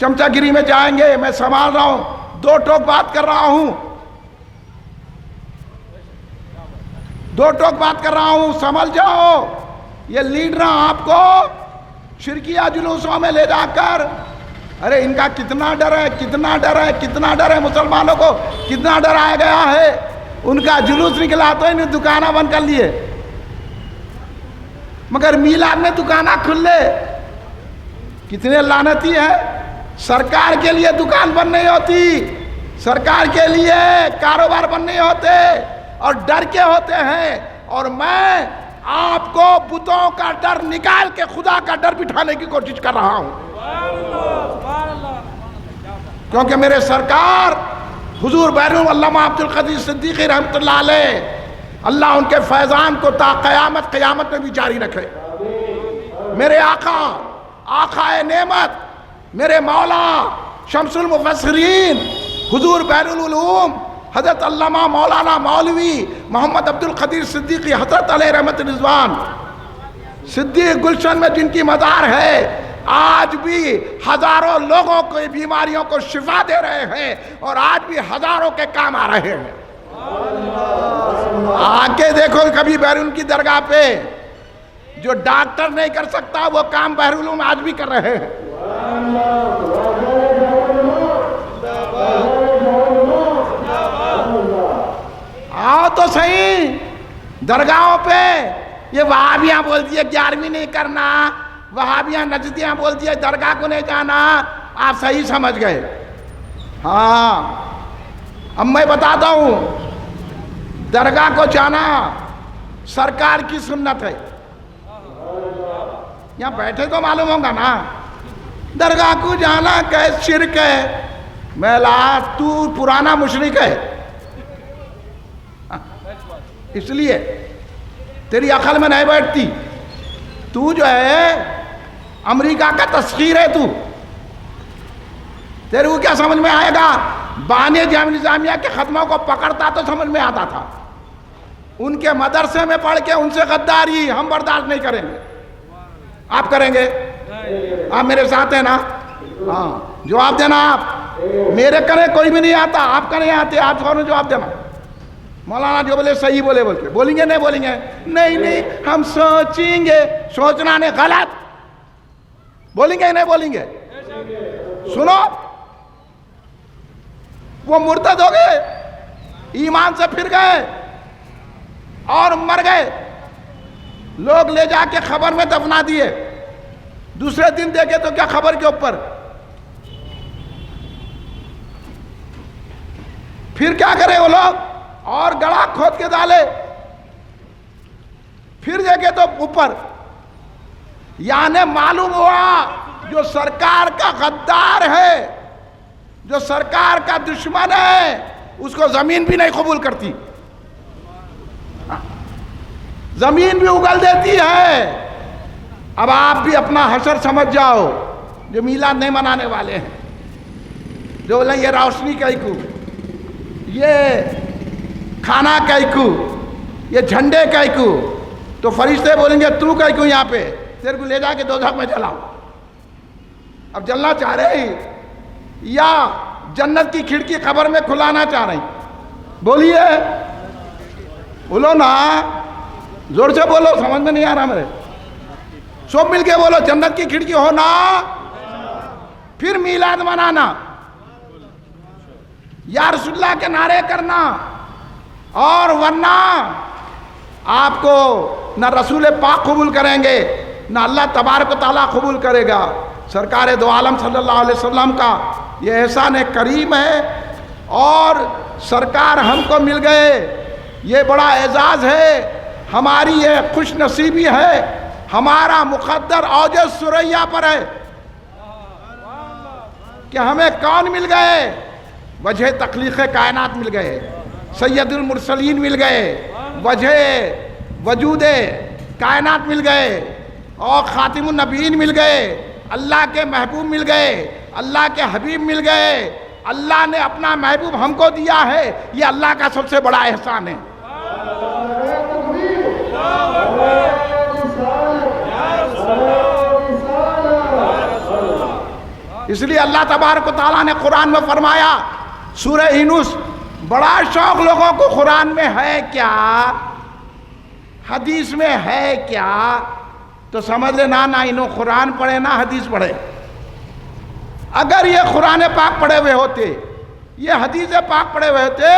Speaker 1: چمچہ گیری میں جائیں گے. میں سنبھال رہا ہوں، 2 ٹوک بات کر رہا ہوں، 2 ٹوک بات کر رہا ہوں، سنبھل جاؤ. یہ لیڈر آپ کو شرکیہ جلوسوں میں لے جا کر، ارے ان کا کتنا ڈر ہے، کتنا ڈر ہے، کتنا ڈر ہے. مسلمانوں کو کتنا ڈرایا گیا ہے. ان کا جلوس نکلا تو انہیں دکانہ بند کر لیے، مگر میلاد میں دکانہ کھلے. کتنے لعنتی ہیں. سرکار کے لیے دکان بند نہیں ہوتی، سرکار کے لیے کاروبار بند نہیں ہوتے، اور ڈر کے ہوتے ہیں. اور میں آپ کو بتوں کا ڈر نکال کے خدا کا ڈر بٹھانے کی کوشش کر رہا ہوں. کیونکہ میرے سرکار حضور بیرون علامہ عبد القدیر صدیقی رحمۃ اللہ علیہ، اللہ ان کے فیضان کو تا قیامت میں بھی جاری رکھے. میرے آقا نعمت، میرے مولا شمس المفسرین حضور بحر العلوم حضرت علامہ مولانا مولوی محمد عبد القدیر صدیقی حضرت علیہ رحمت رضوان صدیق گلشن میں جن کی مزار ہے، آج بھی ہزاروں لوگوں کو بیماریوں کو شفا دے رہے ہیں، اور آج بھی ہزاروں کے کام آ رہے ہیں. آ کے دیکھو کبھی بیرون کی درگاہ پہ، جو ڈاکٹر نہیں کر سکتا وہ کام بحر العلوم آج بھی کر رہے ہیں. آؤ تو صحیح درگاہوں پہ. یہ وہابیاں بول دیے 11ویں نہیں کرنا، وہابیاں نجدیاں بول دیے درگاہ کو نہیں جانا. آپ صحیح سمجھ گئے. ہاں اب میں بتاتا ہوں، درگاہ کو جانا سرکار کی سنت ہے. یہاں بیٹھے تو معلوم ہوگا نا. درگاہ کو جانا کہ شرک ہے. میلا تو پرانا مشرک ہے، اس لیے تیری عقل میں نہیں بیٹھتی. تو جو ہے امریکہ کا تسخیر ہے. تو تیرے کو کیا سمجھ میں آئے گا؟ بانی جامعہ نظامیہ کے ختموں کو پکڑتا تو سمجھ میں آتا تھا. ان کے مدرسے میں پڑھ کے ان سے غداری ہم برداشت نہیں کریں گے. آپ کریں گے؟ آپ میرے ساتھ ہیں نا؟ ہاں جواب دینا. آپ میرے کرے کوئی بھی نہیں آتا، آپ کا نہیں آتے، آپ فوراً جواب دینا. مولانا جو بولے صحیح بولے بول کے بولیں گے. نہیں بولیں گے؟ نہیں ہم سوچیں گے. سوچنا نہیں، غلط. بولیں گے نہیں بولیں گے؟ سنو، وہ مرتد ہو گئے، ایمان سے پھر گئے اور مر گئے. لوگ لے جا کے خبر میں دفنا دیے. دوسرے دن دیکھے تو کیا خبر کے اوپر پھر کیا کرے وہ لوگ، اور گڑھا کھود کے ڈالے. پھر دیکھے تو اوپر. یعنی معلوم ہوا جو سرکار کا غدار ہے، جو سرکار کا دشمن ہے، اس کو زمین بھی نہیں قبول کرتی، زمین بھی اگل دیتی ہے. اب آپ بھی اپنا حشر سمجھ جاؤ. جو میلاد نہیں منانے والے ہیں، جو بولیں یہ روشنی کئی کو، یہ کھانا کئی کو، یہ جھنڈے کئی کو، تو فرشتے بولیں گے تو کئی کو یہاں پہ، تیرے کو لے جا کے دوزخ میں جلاؤ. اب جلنا چاہ رہے ہیں یا جنت کی کھڑکی قبر میں کھلانا چاہ رہے ہیں؟ بولیے، بولو نا، زور سے بولو، سمجھ میں نہیں آ رہا میرے. سب مل کے بولو، جنت کی کھڑکی ہونا، پھر میلاد منانا، یا رسول اللہ کے نعرے کرنا، اور ورنہ آپ کو نہ رسول پاک قبول کریں گے نہ اللہ تبارک و تعالیٰ قبول کرے گا۔ سرکار دو عالم صلی اللہ علیہ وسلم کا یہ احسان کریم ہے، اور سرکار ہم کو مل گئے، یہ بڑا اعزاز ہے، ہماری یہ خوش نصیبی ہے، ہمارا مقدر اوج ثریا پر ہے کہ ہمیں کون مل گئے؟ وجہ تخلیق کائنات مل گئے، سید المرسلین مل گئے، وجہ وجود کائنات مل گئے، اور خاتم النبیین مل گئے، اللہ کے محبوب مل گئے، اللہ کے حبیب مل گئے۔ اللہ نے اپنا محبوب ہم کو دیا ہے، یہ اللہ کا سب سے بڑا احسان ہے۔ اس لیے اللہ تبارک و تعالیٰ نے قرآن میں فرمایا، سورہ یونس، بڑا شوق لوگوں کو قرآن میں ہے کیا، حدیث میں ہے کیا؟ تو سمجھ لے نہ انہوں قرآن پڑھے نہ حدیث پڑھے۔ اگر یہ قرآن پاک پڑھے ہوئے ہوتے، یہ حدیث پاک پڑھے ہوئے ہوتے،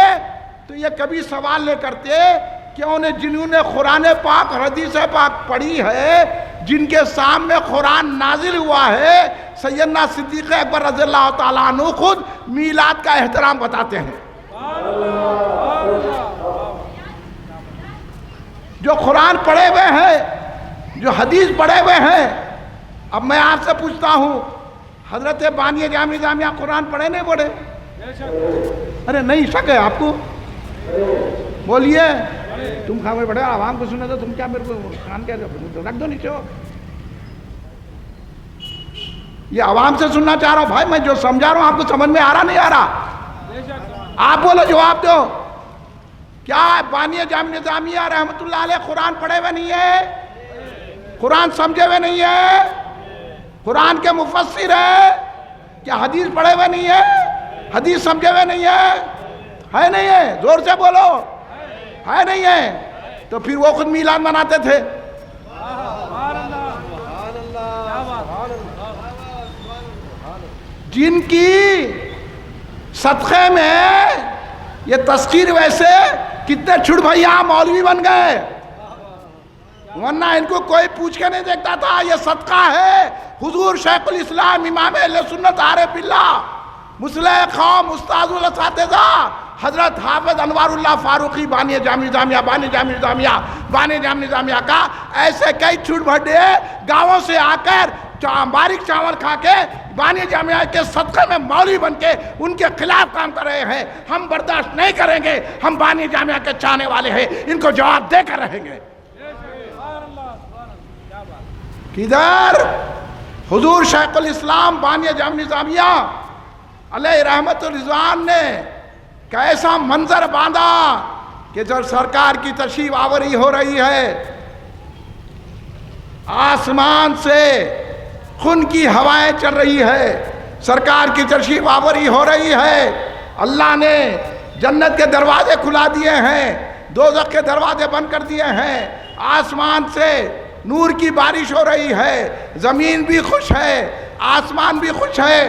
Speaker 1: تو یہ کبھی سوال نہیں کرتے کہ جنہوں نے قرآن پاک اور حدیث پاک پڑھی ہے، جن کے سامنے قرآن نازل ہوا ہے، سیدنا صدیق اکبر رضی اللہ تعالیٰ عنہ خود میلاد کا احترام بتاتے ہیں۔ جو قرآن پڑھے ہوئے ہیں، جو حدیث پڑھے ہوئے ہیں، اب میں آپ سے پوچھتا ہوں، حضرت بانی جامع نظامیہ قرآن پڑھے نہیں پڑھے؟ ارے نہیں، شک ہے آپ کو؟ بولیے، تم خاموش بیٹھے عوام کو سنے تو تم کیا میرے کو کان کیا رکھ دو نیچے؟ یہ عوام سے سننا چاہ رہا ہوں بھائی، میں جو سمجھا رہا ہوں آپ کو سمجھ میں آ رہا نہیں آ رہا؟ آپ بولو، جواب دو۔ کیا بانی جامع نظامیہ رحمت اللہ علیہ قرآن پڑھے ہوئے نہیں ہے؟ قرآن سمجھے ہوئے نہیں ہے؟ قرآن کے مفسر ہے؟ کیا حدیث پڑھے ہوئے نہیں ہے؟ حدیث سمجھے ہوئے نہیں ہے نہیں ہے؟ زور سے بولو، ہے نہیں ہے؟ تو پھر وہ خود میلاد مناتے تھے۔ جن کی صدقے میں یہ تذکیر، ویسے کتنے چھڑ بھیا مولوی بن گئے، ورنہ ان کو کوئی پوچھ کے نہیں دیکھتا تھا۔ یہ صدقہ ہے حضور شیخ الاسلام امام اہل سنت عارف باللہ مصلح قوم استاذ الاساتذہ حضرت حافظ انوار اللہ فاروقی بانی جامع نظامیہ کا ایسے کئی چھوٹ بھٹے گاؤں سے آ کر باریک چاول کھا کے بانی جامعہ کے صدقے میں مولوی بن کے ان کے خلاف کام کر رہے ہیں۔ ہم برداشت نہیں کریں گے، ہم بانی جامعہ کے چاہنے والے ہیں، ان کو جواب دے کر رہیں گے۔ کدھر حضور شیخ الاسلام بانی جامع نظامیہ علیہ رحمت الرضوان نے کیسا منظر باندھا کہ جب سرکار کی تشریف آوری ہو رہی ہے، آسمان سے خون کی ہوائیں چل رہی ہے، سرکار کی تشریف آوری ہو رہی ہے، اللہ نے جنت کے دروازے کھلا دیے ہیں، دوزخ کے دروازے بند کر دیے ہیں، آسمان سے نور کی بارش ہو رہی ہے، زمین بھی خوش ہے، آسمان بھی خوش ہے۔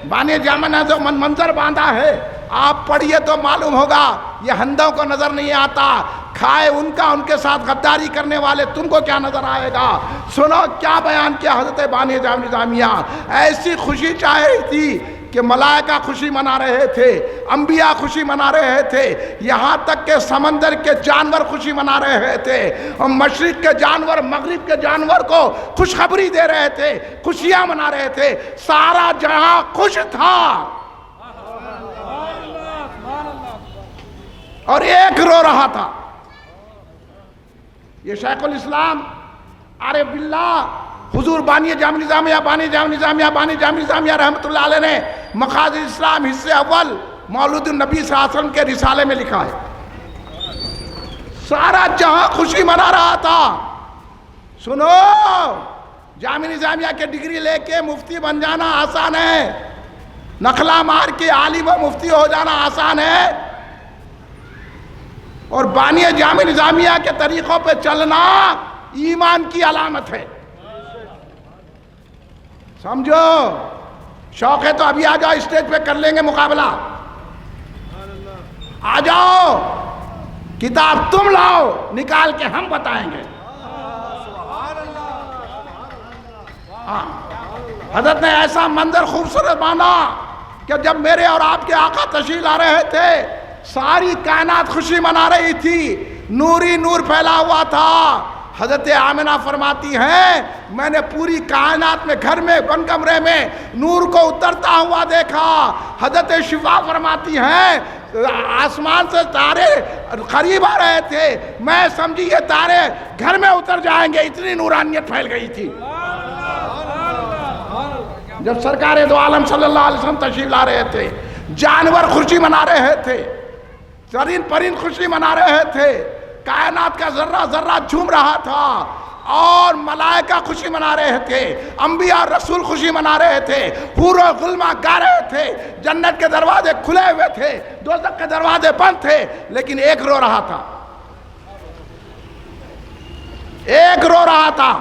Speaker 1: بانی جامع نے جو منظر باندھا ہے، آپ پڑھیے تو معلوم ہوگا، یہ ہندوں کو نظر نہیں آتا، کھائے ان کا، ان کے ساتھ غداری کرنے والے تم کو کیا نظر آئے گا؟ سنو کیا بیان کیا حضرت بانی جامع نظامیہ، ایسی خوشی چاہی تھی کہ ملائکہ خوشی منا رہے تھے، انبیاء خوشی منا رہے تھے، یہاں تک کہ سمندر کے جانور خوشی منا رہے تھے، اور مشرق کے جانور مغرب کے جانور کو خوشخبری دے رہے تھے، خوشیاں منا رہے تھے، سارا جہاں خوش تھا، اور ایک رو رہا تھا۔ یہ شیخ الاسلام عارف باللہ حضور بانی جامع نظامیہ رحمت اللہ علیہ نے مقاصد اسلام حصے اول مولود النبی صلی اللہ علیہ وسلم کے رسالے میں لکھا ہے، سارا جہاں خوشی منا رہا تھا۔ سنو، جامع نظامیہ کے ڈگری لے کے مفتی بن جانا آسان ہے، نخلا مار کے عالم و مفتی ہو جانا آسان ہے، اور بانی جامع نظامیہ کے طریقوں پہ چلنا ایمان کی علامت ہے۔ سمجھو، شوق ہے تو ابھی آ جاؤ، اسٹیج پہ کر لیں گے مقابلہ، آ جاؤ۔ کتاب تم لاؤ نکال کے ہم بتائیں گے. حضرت نے ایسا منظر خوبصورت مانا کہ جب میرے اور آپ کے آقا تشریف لا رہے تھے ساری کائنات خوشی منا رہی تھی، نوری نور پھیلا ہوا تھا. حضرت آمنہ فرماتی ہیں میں نے پوری کائنات میں گھر میں بن کمرے میں نور کو اترتا ہوا دیکھا. حضرت شفا فرماتی ہیں آسمان سے تارے قریب آ رہے تھے، میں سمجھی یہ تارے گھر میں اتر جائیں گے، اتنی نورانیت پھیل گئی تھی. جب سرکار دو عالم صلی اللہ علیہ وسلم تشریف لا رہے تھے جانور خوشی منا رہے تھے، چرند پرند خوشی منا رہے تھے، کائنات کا ذرہ ذرہ جھوم رہا تھا اور ملائکہ خوشی منا رہے تھے، انبیاء اور رسول خوشی منا رہے تھے، حور و غلماں گا رہے تھے، جنت کے دروازے کھلے ہوئے تھے، دوزخ کے دروازے بند تھے، لیکن ایک رو رہا تھا، ایک رو رہا تھا.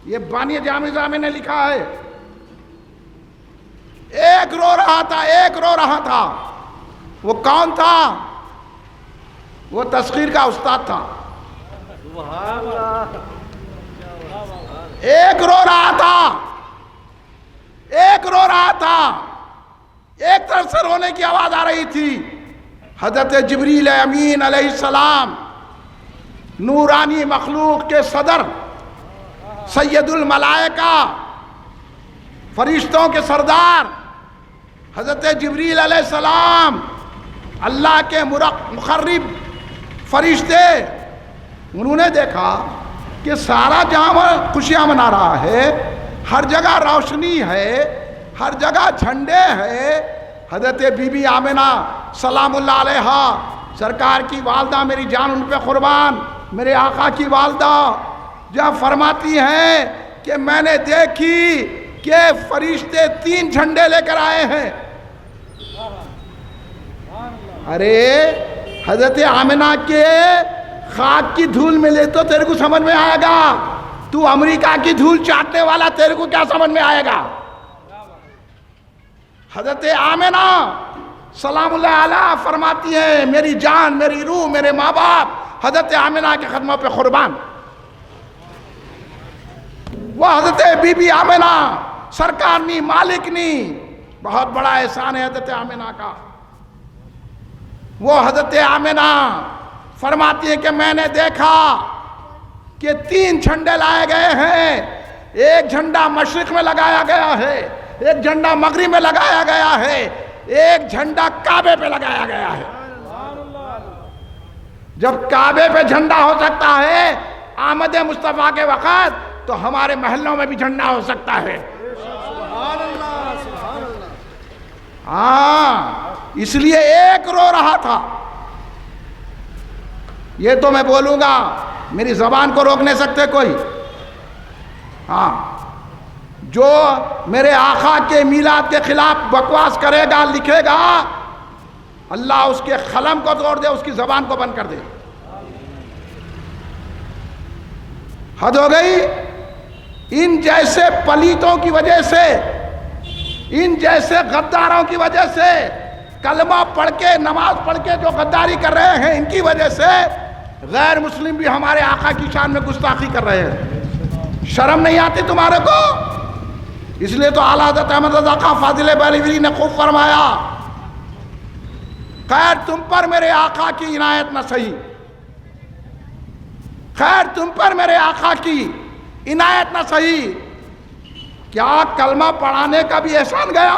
Speaker 1: یہ بانی جامع جامع نے لکھا ہے، ایک رو رہا تھا، ایک رو رہا تھا. وہ کون تھا؟ وہ تسخیر کا استاد تھا. ایک رو رہا تھا، ایک رو رہا تھا، ایک طرف سے رونے کی آواز آ رہی تھی. حضرت جبریل امین علیہ السلام نورانی مخلوق کے صدر، سید الملائکہ، فرشتوں کے سردار حضرت جبریل علیہ السلام، اللہ کے مقرب فرشتے، انہوں نے دیکھا کہ سارا جہاں خوشیاں منا رہا ہے، ہر جگہ روشنی ہے، ہر جگہ جھنڈے ہیں. حضرت بی بی آمنہ سلام اللہ علیہا سرکار کی والدہ، میری جان ان پہ قربان، میرے آقا کی والدہ، جب فرماتی ہیں کہ میں نے دیکھی کہ فرشتے 3 جھنڈے لے کر آئے ہیں. ارے حضرت آمنہ کے خاک کی دھول ملے تو تیرے کو سمجھ میں آئے گا، تو امریکہ کی دھول چاٹنے والا تیرے کو کیا سمجھ میں آئے گا؟ حضرت آمنہ سلام اللہ علیہ فرماتی ہیں میری جان، میری روح، میرے ماں باپ حضرت آمنہ کے قدموں پہ قربان. وہ حضرت بی بی آمنہ سرکارنی مالکنی، بہت بڑا احسان ہے حضرت آمنہ کا. وہ حضرت آمنہ فرماتی ہے کہ میں نے دیکھا کہ 3 جھنڈے لائے گئے ہیں، ایک جھنڈا مشرق میں لگایا گیا ہے، ایک جھنڈا مغرب میں لگایا گیا ہے، ایک جھنڈا کعبے پہ لگایا گیا ہے. جب کعبے پہ جھنڈا ہو سکتا ہے آمد مصطفیٰ کے وقت، تو ہمارے محلوں میں بھی جھنڈا ہو سکتا ہے. ہاں، اس لیے ایک رو رہا تھا. یہ تو میں بولوں گا، میری زبان کو روک نہیں سکتے کوئی. ہاں، جو میرے آقا کے میلاد کے خلاف بکواس کرے گا، لکھے گا، اللہ اس کے قلم کو توڑ دے، اس کی زبان کو بند کر دے. حد ہو گئی. ان جیسے پلیتوں کی وجہ سے، ان جیسے غداروں کی وجہ سے، کلمہ پڑھ کے نماز پڑھ کے جو غداری کر رہے ہیں، ان کی وجہ سے غیر مسلم بھی ہمارے آقا کی شان میں گستاخی کر رہے ہیں. شرم نہیں آتی تمہارے کو؟ اس لیے تو اعلیٰ حضرت احمد رضا خان فاضل بریلوی نے خوب فرمایا، خیر تم پر میرے آقا کی عنایت نہ سہی، خیر تم پر میرے آقا کی عنایت نہ سہی. کیا کلمہ پڑھانے کا بھی احسان گیا؟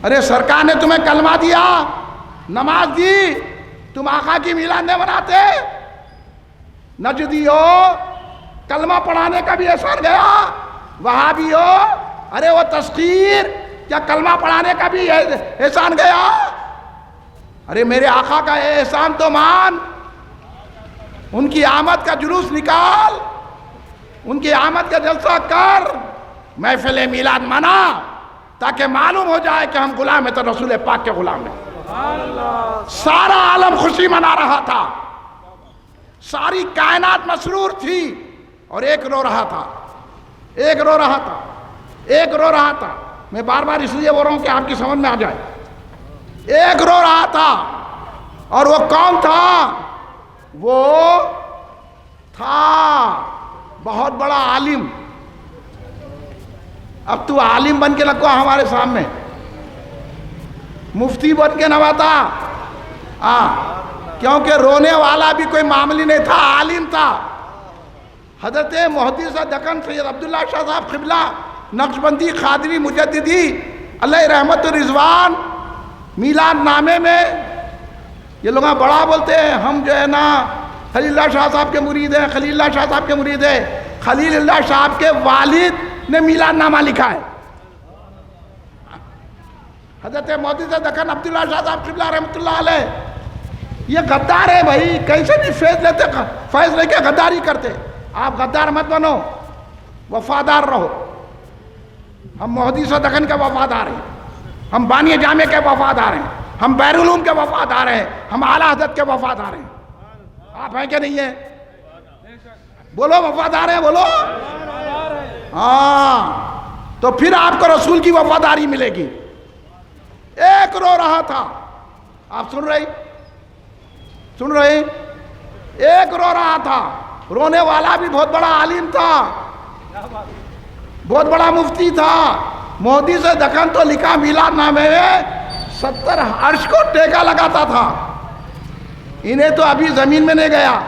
Speaker 1: ارے سرکار نے تمہیں کلمہ دیا، نماز دی، تم آقا کی میلاد نہیں مناتے؟ نجدی ہو، کلمہ پڑھانے کا بھی احسان گیا؟ وہابی ہو، ارے وہ تسخیر، کیا کلمہ پڑھانے کا بھی احسان گیا؟ ارے میرے آقا کا احسان تو مان، ان کی آمد کا جلوس نکال، ان کی آمد کا جلسہ کر، محفل میلاد منا، تاکہ معلوم ہو جائے کہ ہم غلام ہیں تو رسول پاک کے غلام ہیں. سارا عالم خوشی منا رہا تھا، ساری کائنات مسرور تھی، اور ایک رو رہا تھا، ایک رو رہا تھا، ایک رو رہا تھا. میں بار بار اس لیے بول رہا ہوں کہ آپ کی سمجھ میں آ جائے. ایک رو رہا تھا. اور وہ کون تھا؟ وہ تھا بہت بڑا عالم. اب تو عالم بن کے لگو ہمارے سامنے، مفتی بن کے نہ بتا. کیونکہ رونے والا بھی کوئی معاملی نہیں تھا، عالم تھا. حضرت محدث دکن سید عبداللہ شاہ صاحب قبلہ نقشبندی قادری مجددی علیہ رحمت و رضوان میلاد نامے میں یہ لوگ بڑا بولتے ہیں ہم جو ہے نا خلیل اللہ شاہ صاحب کے مرید ہیں، خلیل اللہ شاہ صاحب کے مرید ہیں. خلیل اللہ صاحب کے والد نے میلاد نامہ لکھا ہے. حضرت محدث دکن عبداللہ شاہ صاحب قبلہ رحمت اللہ علیہ یہ غدار ہے بھائی، کیسے بھی فیض لیتے، فیض لے کے غداری کرتے. آپ غدار مت بنو، وفادار رہو. ہم محدث دکن کے وفادار ہیں، ہم بانی جامع کے وفادار ہیں، ہم بیرالعلوم کے وفادار ہیں، ہم اعلیٰ حضرت کے وفادار ہیں. آپ ہیں کہ نہیں ہیں؟ بولو وفادار ہیں، بولو. ہاں تو پھر آپ کو رسول کی وفاداری ملے گی. ایک رو رہا تھا، آپ سن رہے؟ ایک رو رہا تھا. رونے والا بھی بہت بڑا عالم تھا، بہت بڑا مفتی تھا. محدث دکن تو لکھا میلاد نامے میں 70 عرش کو ٹیکا لگاتا تھا. انہیں تو ابھی زمین میں نہیں گیا،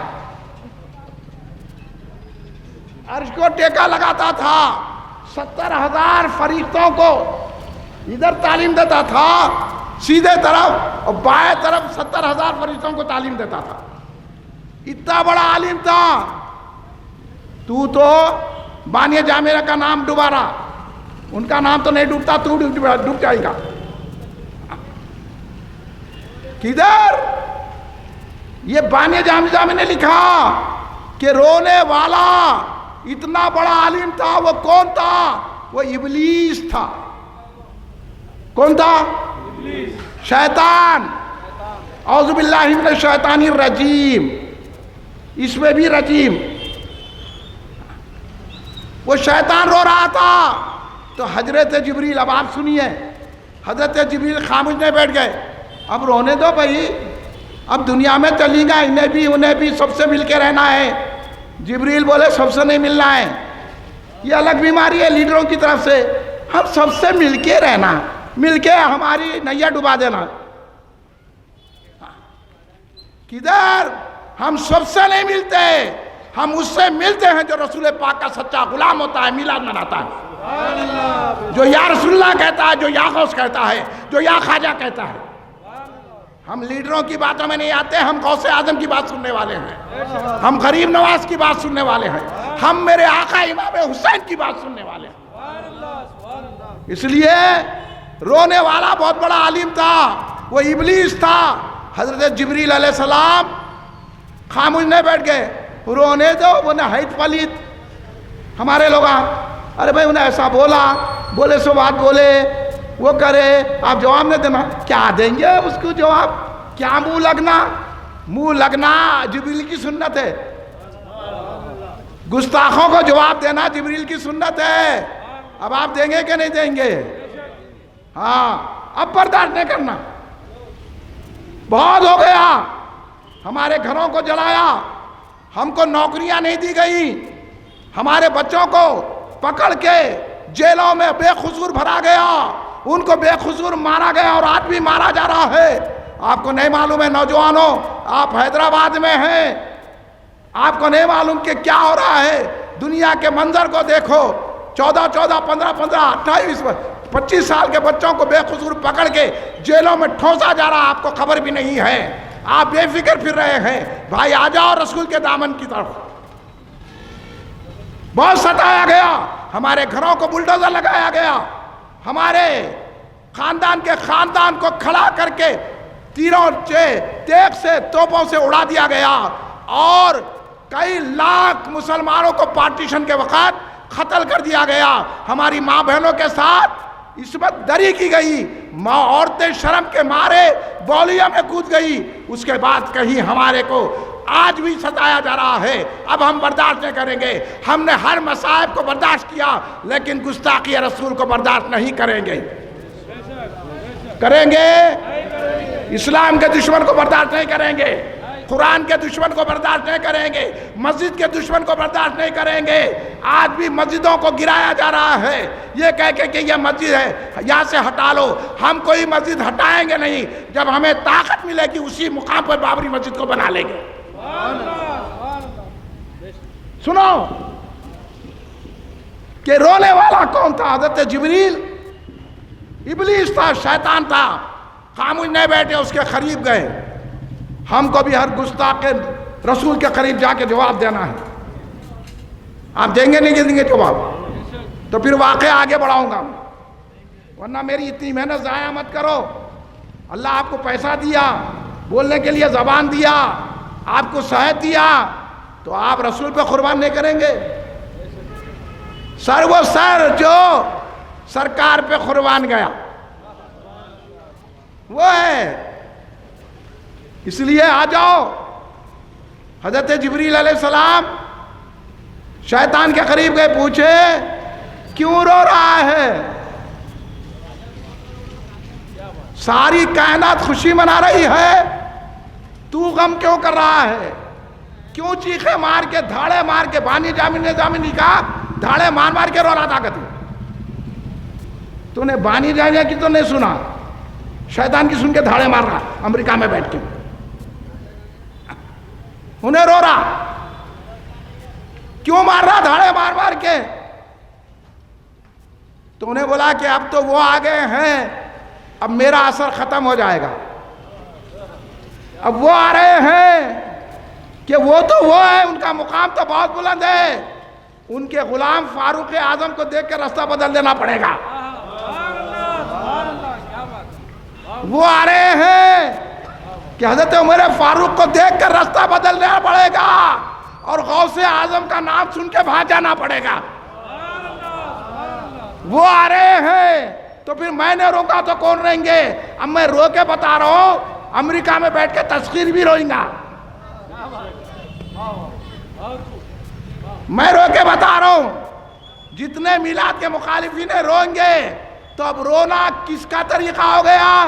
Speaker 1: عرش کو ٹیکا لگاتا تھا. 70,000 فرشتوں کو ادھر تعلیم دیتا تھا سیدھے طرف، اور بائیں طرف 70,000 فرشتوں کو تعلیم دیتا تھا. اتنا بڑا عالم تھا. تو بانی جامع کا نام ڈوبا رہا، ان کا نام تو نہیں ڈوبتا، تو ڈوب جائے گا. کدھر؟ یہ بانی جامع نے لکھا کہ رونے والا اتنا بڑا عالم تھا. وہ کون تھا؟ وہ ابلیس تھا. کون تھا؟ شیطان. اعوذ باللہ من الشیطان الرجیم. اس میں بھی رجیم. وہ شیطان رو رہا تھا تو حضرت جبریل، اب آپ سنیے، حضرت جبریل خاموش نہیں بیٹھ گئے. اب رونے دو بھائی، اب دنیا میں چلیں گا، انہیں بھی سب سے مل کے رہنا ہے. جبریل بولے سب سے نہیں ملنا ہے، یہ الگ بیماری ہے لیڈروں کی طرف سے. ہم سب سے مل کے رہنا، مل کے ہماری نیا ڈبا دینا. کدھر؟ ہم سب سے نہیں ملتے، ہم اس سے ملتے ہیں جو رسول پاک کا سچا غلام ہوتا ہے، میلاد مناتا ہے، جو یا رسول اللہ کہتا ہے، جو یا غوث کہتا ہے، جو یا خواجہ کہتا ہے. ہم لیڈروں کی باتوں میں نہیں آتے، ہم غوث اعظم کی بات سننے والے ہیں، ہم غریب نواز کی بات سننے والے ہیں، ہم میرے آقا امام حسین کی بات سننے والے ہیں. اس لیے رونے والا بہت بڑا عالم تھا، وہ ابلیس تھا. حضرت جبریل علیہ السلام خاموش نہیں بیٹھ گئے. رونے دو، وہ نہایت پلیت. ہمارے لوگ ارے بھائی انہیں ایسا بولے سو بات بولے، وہ کرے، آپ جواب نہیں دینا. کیا دیں گے اس کو جواب؟ کیا منہ لگنا جبریل کی سنت ہے. گستاخوں کو جواب دینا جبریل کی سنت ہے. اب آپ دیں گے کہ نہیں دیں گے؟ ہاں اب برداشت نہیں کرنا. بہت ہو گیا، ہمارے گھروں کو جلایا، ہم کو نوکریاں نہیں دی گئی، ہمارے بچوں کو پکڑ کے جیلوں میں بے قصور بھرا گیا، ان کو بے قصور مارا گیا، اور آج بھی مارا جا رہا ہے. آپ کو نہیں معلوم ہے نوجوانوں، آپ حیدرآباد میں ہیں، آپ کو نہیں معلوم کہ کیا ہو رہا ہے. دنیا کے منظر کو دیکھو. 14 15 28 25 سال کے بچوں کو بے قصور پکڑ کے جیلوں میں ٹھونسا جا رہا، آپ کو خبر بھی نہیں ہے. آپ بے فکر پھر رہے ہیں. بھائی آ جاؤ رسول کے دامن کی طرف. بہت ستایا گیا، ہمارے گھروں کو بلڈوزر لگایا گیا، ہمارے خاندان کو کھڑا کر کے تیروں سے، تیغ سے، توپوں سے اڑا دیا گیا، اور کئی لاکھ مسلمانوں کو پارٹیشن کے وقت قتل کر دیا گیا. ہماری ماں بہنوں کے ساتھ عصمت دری کی گئی، ماں عورتیں شرم کے مارے بولیا میں کود گئی. اس کے بعد کہیں ہمارے کو آج بھی ستایا جا رہا ہے. اب ہم برداشت نہیں کریں گے. ہم نے ہر مصائب کو برداشت کیا، لیکن گستاخی رسول کو برداشت نہیں کریں گے. کریں گے؟ اسلام کے دشمن کو برداشت نہیں کریں گے، قرآن کے دشمن کو برداشت نہیں کریں گے، مسجد کے دشمن کو برداشت نہیں کریں گے۔ آج بھی مسجدوں کو گرایا جا رہا ہے یہ کہہ کے کہ یہ مسجد ہے، یہاں سے ہٹا لو۔ ہم کوئی مسجد ہٹائیں گے نہیں، جب ہمیں طاقت ملے گی اسی مقام پر بابری مسجد کو بنا لیں گے۔ سنو کہ رونے والا کون تھا؟ حضرت جبریل، ابلیس تھا، شیطان تھا، خاموش نہیں بیٹھے، اس کے قریب گئے۔ ہم کو بھی ہر گستاخ رسول کے قریب جا کے جواب دینا ہے۔ آپ دیں گے نہیں دیں گے جواب تو پھر واقعہ آگے بڑھاؤں گا، ورنہ میری اتنی محنت ضائع مت کرو۔ اللہ آپ کو پیسہ دیا، بولنے کے لیے زبان دیا، آپ کو صحت دیا، تو آپ رسول پہ قربان نہیں کریں گے؟ سر وہ سر جو سرکار پہ قربان گیا وہ ہے۔ اس لیے آ جاؤ۔ حضرت جبریل علیہ السلام شیطان کے قریب گئے، پوچھے کیوں رو رہا ہے؟ ساری کائنات خوشی منا رہی ہے، تو غم کیوں کر رہا ہے؟ کیوں چیخے مار کے دھاڑے مار کے بانی جامن نظامی کا دھاڑے مار مار کے رو رہا تھا؟ تو نے بانی جامعہ کی تو نہیں سنا، شیطان کی سن کے دھاڑے مار رہا امریکہ میں بیٹھ کے، انہیں رو رہا۔ کیوں مار رہا دھاڑے مار مار کے؟ تو انہیں بولا کہ اب تو وہ آ گئے ہیں، اب میرا اثر ختم ہو جائے گا۔ اب وہ آ رہے ہیں کہ وہ تو وہ ہے، ان کا مقام تو بہت بلند ہے، ان کے غلام فاروق اعظم کو دیکھ کے راستہ بدل دینا پڑے گا۔ وہ آ رہے ہیں کہ حضرت عمر فاروق کو دیکھ کر راستہ بدلنا پڑے گا اور غوث اعظم کا نام سن کے بھاگ جانا پڑے گا۔ وہ آ رہے ہیں تو پھر میں نے روکا تو کون رہیں گے؟ اب میں رو کے بتا رہا ہوں، امریکہ میں بیٹھ کے تذکیر بھی روئیں گا۔ میں رو کے بتا رہا ہوں، جتنے میلاد کے مخالفین روئیں گے، تو اب رونا کس کا طریقہ ہو گیا؟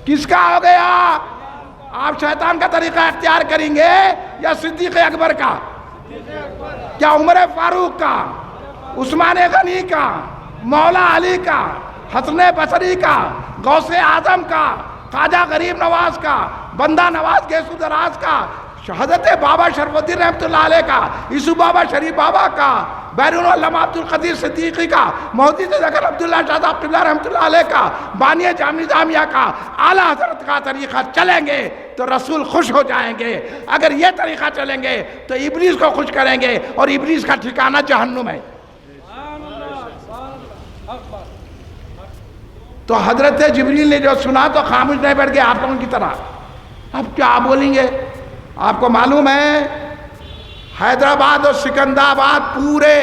Speaker 1: کس کا ہو گیا؟ آپ شیطان کا طریقہ اختیار کریں گے یا صدیق اکبر کا؟ کیا عمر فاروق کا، عثمان غنی کا، مولا علی کا، حسن بصری کا، غوث اعظم کا، خواجہ غریب نواز کا، بندہ نواز گیسو دراز کا، حضرت بابا شرف الدین رحمۃ اللہ علیہ کا، یوسف بابا شریف بابا کا، بیرون علامہ عبد القدیر صدیقی کا، محدث ذکر عبداللہ شاہ صاحب قبلہ رحمۃ اللہ علیہ کا، بانی جامع نظامیہ کا، اعلیٰ حضرت کا طریقہ چلیں گے تو رسول خوش ہو جائیں گے۔ اگر یہ طریقہ چلیں گے تو ابلیس کو خوش کریں گے، اور ابلیس کا ٹھکانہ جہنم ہے۔ تو حضرت جبریل نے جو سنا تو خاموش نہیں بیٹھ گئے آپ لوگوں کی طرح۔ اب کیا بولیں گے؟ آپ کو معلوم ہے حیدرآباد اور سکندرآباد پورے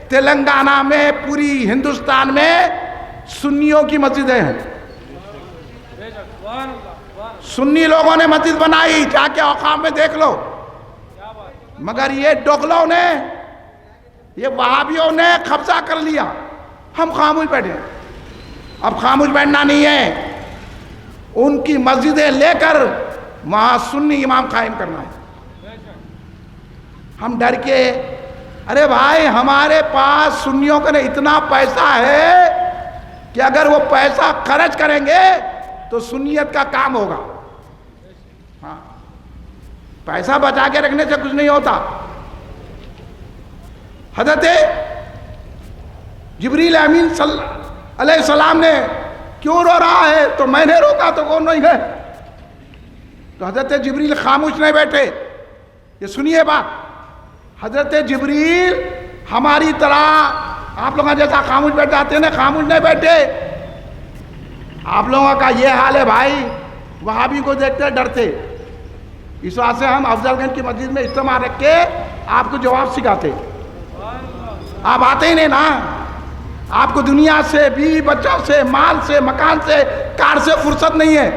Speaker 1: تلنگانہ میں، پوری ہندوستان میں سنیوں کی مسجدیں ہیں۔ سنی لوگوں نے مسجد بنائی، جا کے اوقاف میں دیکھ لو۔ مگر یہ ڈوغلوں نے، یہ وہابیوں نے قبضہ کر لیا۔ ہم خاموش بیٹھے، اب خاموش بیٹھنا نہیں ہے، ان کی مسجدیں لے کر وہاں سنی امام قائم کرنا ہے۔ ہم ڈر کے، ارے بھائی ہمارے پاس سنیوں کا اتنا پیسہ ہے کہ اگر وہ پیسہ خرچ کریں گے تو سنیت کا کام ہوگا۔ ہاں، پیسہ بچا کے رکھنے سے کچھ نہیں ہوتا۔ حضرت جبریل امین علیہ السلام نے کیوں رو رہا ہے؟ تو میں نے روکا تو کون نہیں ہے؟ تو حضرت جبریل خاموش نہیں بیٹھے۔ یہ سنیے بات، حضرت جبریل ہماری طرح آپ لوگوں جیسا خاموش بیٹھ جاتے ہیں نا، خاموش نہیں بیٹھے۔ آپ لوگوں کا یہ حال ہے بھائی، وہابی کو دیکھتے ڈرتے، اس واسطے ہم افضل گنج کی مسجد میں اجتماع رکھ کے آپ کو جواب سکھاتے۔ آپ آتے ہی نہیں نا، آپ کو دنیا سے، بیوی بچوں سے، مال سے، مکان سے، کار سے فرصت نہیں ہے۔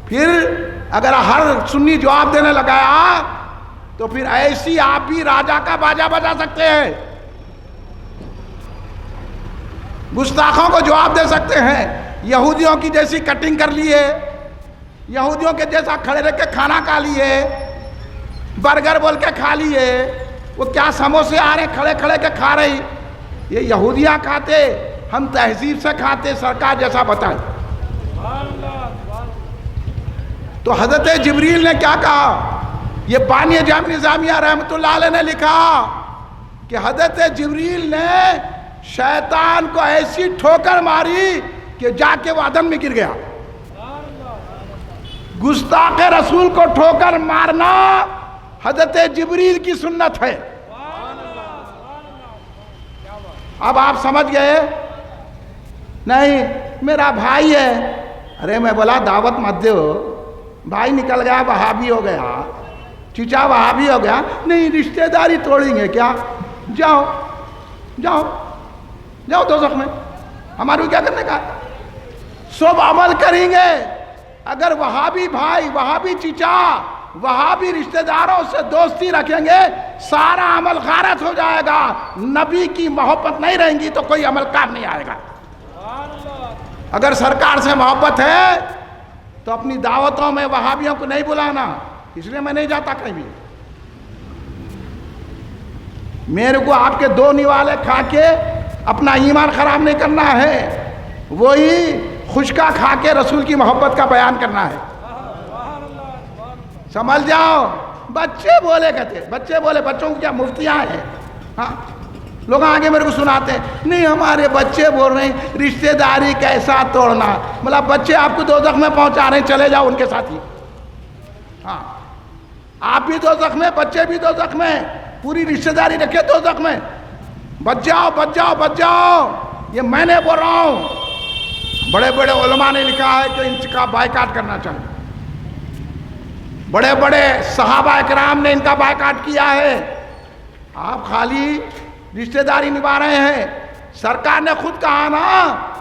Speaker 1: پھر اگر ہر سنی جواب دینے لگایا تو پھر ایسی آپ بھی راجا کا باجا بجا سکتے ہیں، گستاخوں کو جواب دے سکتے ہیں۔ یہودیوں کی جیسی کٹنگ کر لیے، یہودیوں کے جیسا کھڑے رہ کے کھانا کھا لیے، برگر بول کے کھا لیے، وہ کیا سموسے آ رہے کھڑے کھڑے کے کھا رہی، یہ یہودیاں کھاتے، ہم تہذیب سے کھاتے، سرکار جیسا بتائے۔ تو حضرت جبریل نے کیا کہا؟ یہ بانی جامع نظامیہ رحمۃ اللہ علیہ نے لکھا کہ حضرت جبریل نے شیطان کو ایسی ٹھوکر ماری کہ جا کے وہ عدم میں گر گیا۔ گستاخ رسول کو ٹھوکر مارنا حضرت جبریل کی سنت ہے۔ اب آپ سمجھ گئے؟ نہیں میرا بھائی ہے، ارے میں بولا دعوت مت دو، بھائی نکل گیا وہابی ہو گیا، چچا وہابی ہو گیا، نہیں رشتہ داری توڑیں گے کیا؟ جاؤ جاؤ جاؤ دوزخ میں، ہمارے کیا کرنے کا؟ سب عمل کریں گے، اگر وہابی بھائی، وہابی چچا، وہابی رشتہ داروں سے دوستی رکھیں گے سارا عمل غارت ہو جائے گا، نبی کی محبت نہیں رہیں گی تو کوئی عمل کام نہیں آئے گا۔ اگر سرکار سے محبت ہے تو اپنی دعوتوں میں وہابیوں کو نہیں بلانا، اس لیے میں نہیں جاتا کہیں بھی۔ میرے کو آپ کے دو نوالے کھا کے اپنا ایمان خراب نہیں کرنا ہے، وہی خشکا کھا کے رسول کی محبت کا بیان کرنا ہے۔ سمجھ جاؤ، بچے بولے کہتے، بچے بولے، بچوں کو کیا مفتیاں ہیں؟ ہاں لوگ آگے میرے کو سناتے ہیں نہیں ہمارے بچے بول رہے ہیں رشتہ داری کیسا توڑنا، مطلب بچے آپ کو دوزخ میں پہنچا رہے ہیں، چلے جاؤ ان کے ساتھ ہی۔ ہاں آپ بھی دوزخ میں، بچے بھی دوزخ میں، پوری رشتہ داری رکھے دوزخ میں، بچ جاؤ بچ جاؤ بچ جاؤ، یہ میں نے بول رہا ہوں۔ بڑے بڑے علماء نے لکھا ہے کہ ان کا بائیکاٹ کرنا چاہیے، بڑے بڑے صحابہ اکرام نے ان کا بائیکاٹ کیا ہے۔ آپ خالی رشتہ داری نبھا رہے ہیں، سرکار نے خود کہا نا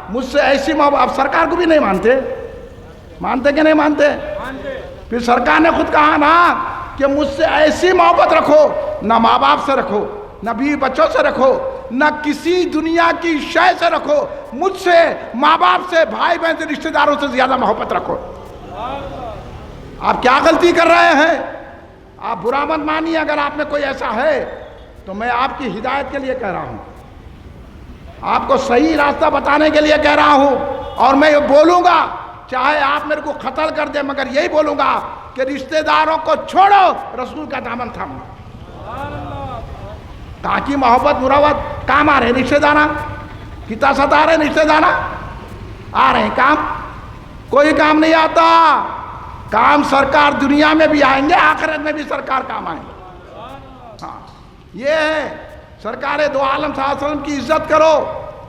Speaker 1: مجھ سے ایسی محبت، آپ سرکار کو بھی نہیں مانتے، مانتے کہ نہیں مانتے؟ پھر سرکار نے خود کہا نا کہ مجھ سے ایسی محبت رکھو، نہ ماں باپ سے رکھو، نہ بیوی بچوں سے رکھو، نہ کسی دنیا کی شے سے رکھو، مجھ سے، ماں باپ سے، بھائی بہن سے، رشتہ داروں سے زیادہ محبت رکھو۔ آپ کیا غلطی کر رہے ہیں؟ آپ برا مت مانیے، اگر آپ میں کوئی ایسا ہے تو میں آپ کی ہدایت کے لیے کہہ رہا ہوں، آپ کو صحیح راستہ بتانے کے لیے کہہ رہا ہوں، اور میں یہ بولوں گا چاہے آپ میرے کو قتل کر دیں، مگر یہی بولوں گا کہ رشتہ داروں کو چھوڑو، رسول کا دامن تھامو۔ تاکہ محبت مراوت کام آ رہے رشتہ دانا، کتا ست آ رہے رشتہ دانا آ رہے ہیں، کام کوئی کام نہیں آتا، کام سرکار دنیا میں بھی آئیں گے، آخرت میں بھی سرکار کام آئیں گے۔ ہاں یہ ہے، سرکار دو عالم صلی اللہ علیہ وسلم کی عزت کرو،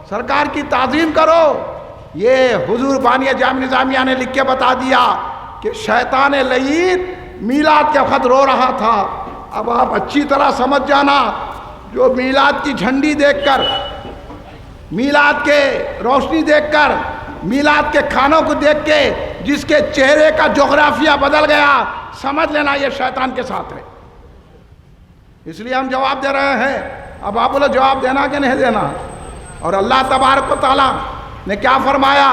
Speaker 1: سرکار کی تعظیم کرو۔ یہ حضور بانی جامع نظامیہ نے لکھ کے بتا دیا کہ شیطان لعین میلاد کے وقت رو رہا تھا۔ اب آپ اچھی طرح سمجھ جانا، جو میلاد کی جھنڈی دیکھ کر، میلاد کے روشنی دیکھ کر، میلاد کے کھانوں کو دیکھ کے جس کے چہرے کا جغرافیہ بدل گیا، سمجھ لینا یہ شیطان کے ساتھ ہے۔ اس لیے ہم جواب دے رہے ہیں۔ اب آپ بولو جواب دینا کہ نہیں دینا؟ اور اللہ تبارک و تعالیٰ نے کیا فرمایا؟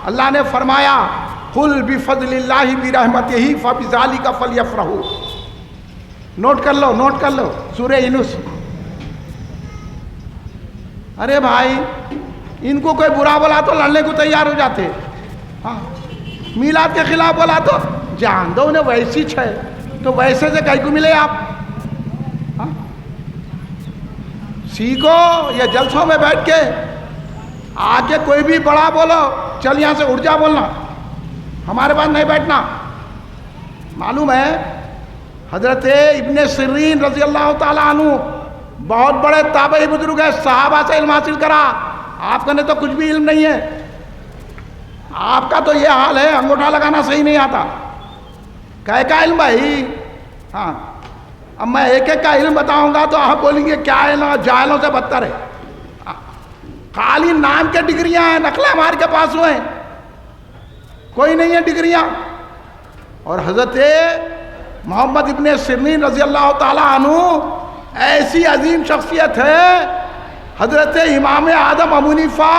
Speaker 1: اللہ نے فرمایا قُلْ بِفَضْلِ اللَّهِ بِرَحْمَتِهِ فَبِذَلِكَ فَلْيَفْرَحُوا۔ نوٹ کر لو، نوٹ کر لو، سورہ یونس۔ ارے بھائی ان کو کوئی برا بولا تو لڑنے کو تیار ہو جاتے، ہاں میلاد کے خلاف بولا تو جان دو انہیں، ویسی ہے تو ویسے سے کہیں کو ملے آپ؟ ہاں سیکھو، یہ جلسوں میں بیٹھ کے آ کے کوئی بھی بڑا بولو چل یہاں سے اٹھ جا بولنا، ہمارے پاس نہیں بیٹھنا۔ معلوم ہے حضرت ابن سیرین رضی اللہ تعالیٰ عنہ بہت بڑے تابعی بزرگ ہے، صحابہ سے علم حاصل کرا، آپ کا نے تو کچھ بھی علم نہیں ہے، آپ کا تو یہ حال ہے انگوٹھا لگانا صحیح نہیں آتا، کا علم بھائی؟ ہاں اب میں ایک ایک کا علم بتاؤں گا تو آپ بولیں گے کیا علم، جاہلوں سے بدتر ہے۔ خالی نام کے ڈگریاں ہیں، نقلیں ہمارے کے پاس ہوئے ہیں، کوئی نہیں ہے ڈگریاں۔ اور حضرت محمد ابن سیرین رضی اللہ تعالیٰ عنہ ایسی عظیم شخصیت ہے، حضرت امام اعظم ابو حنیفہ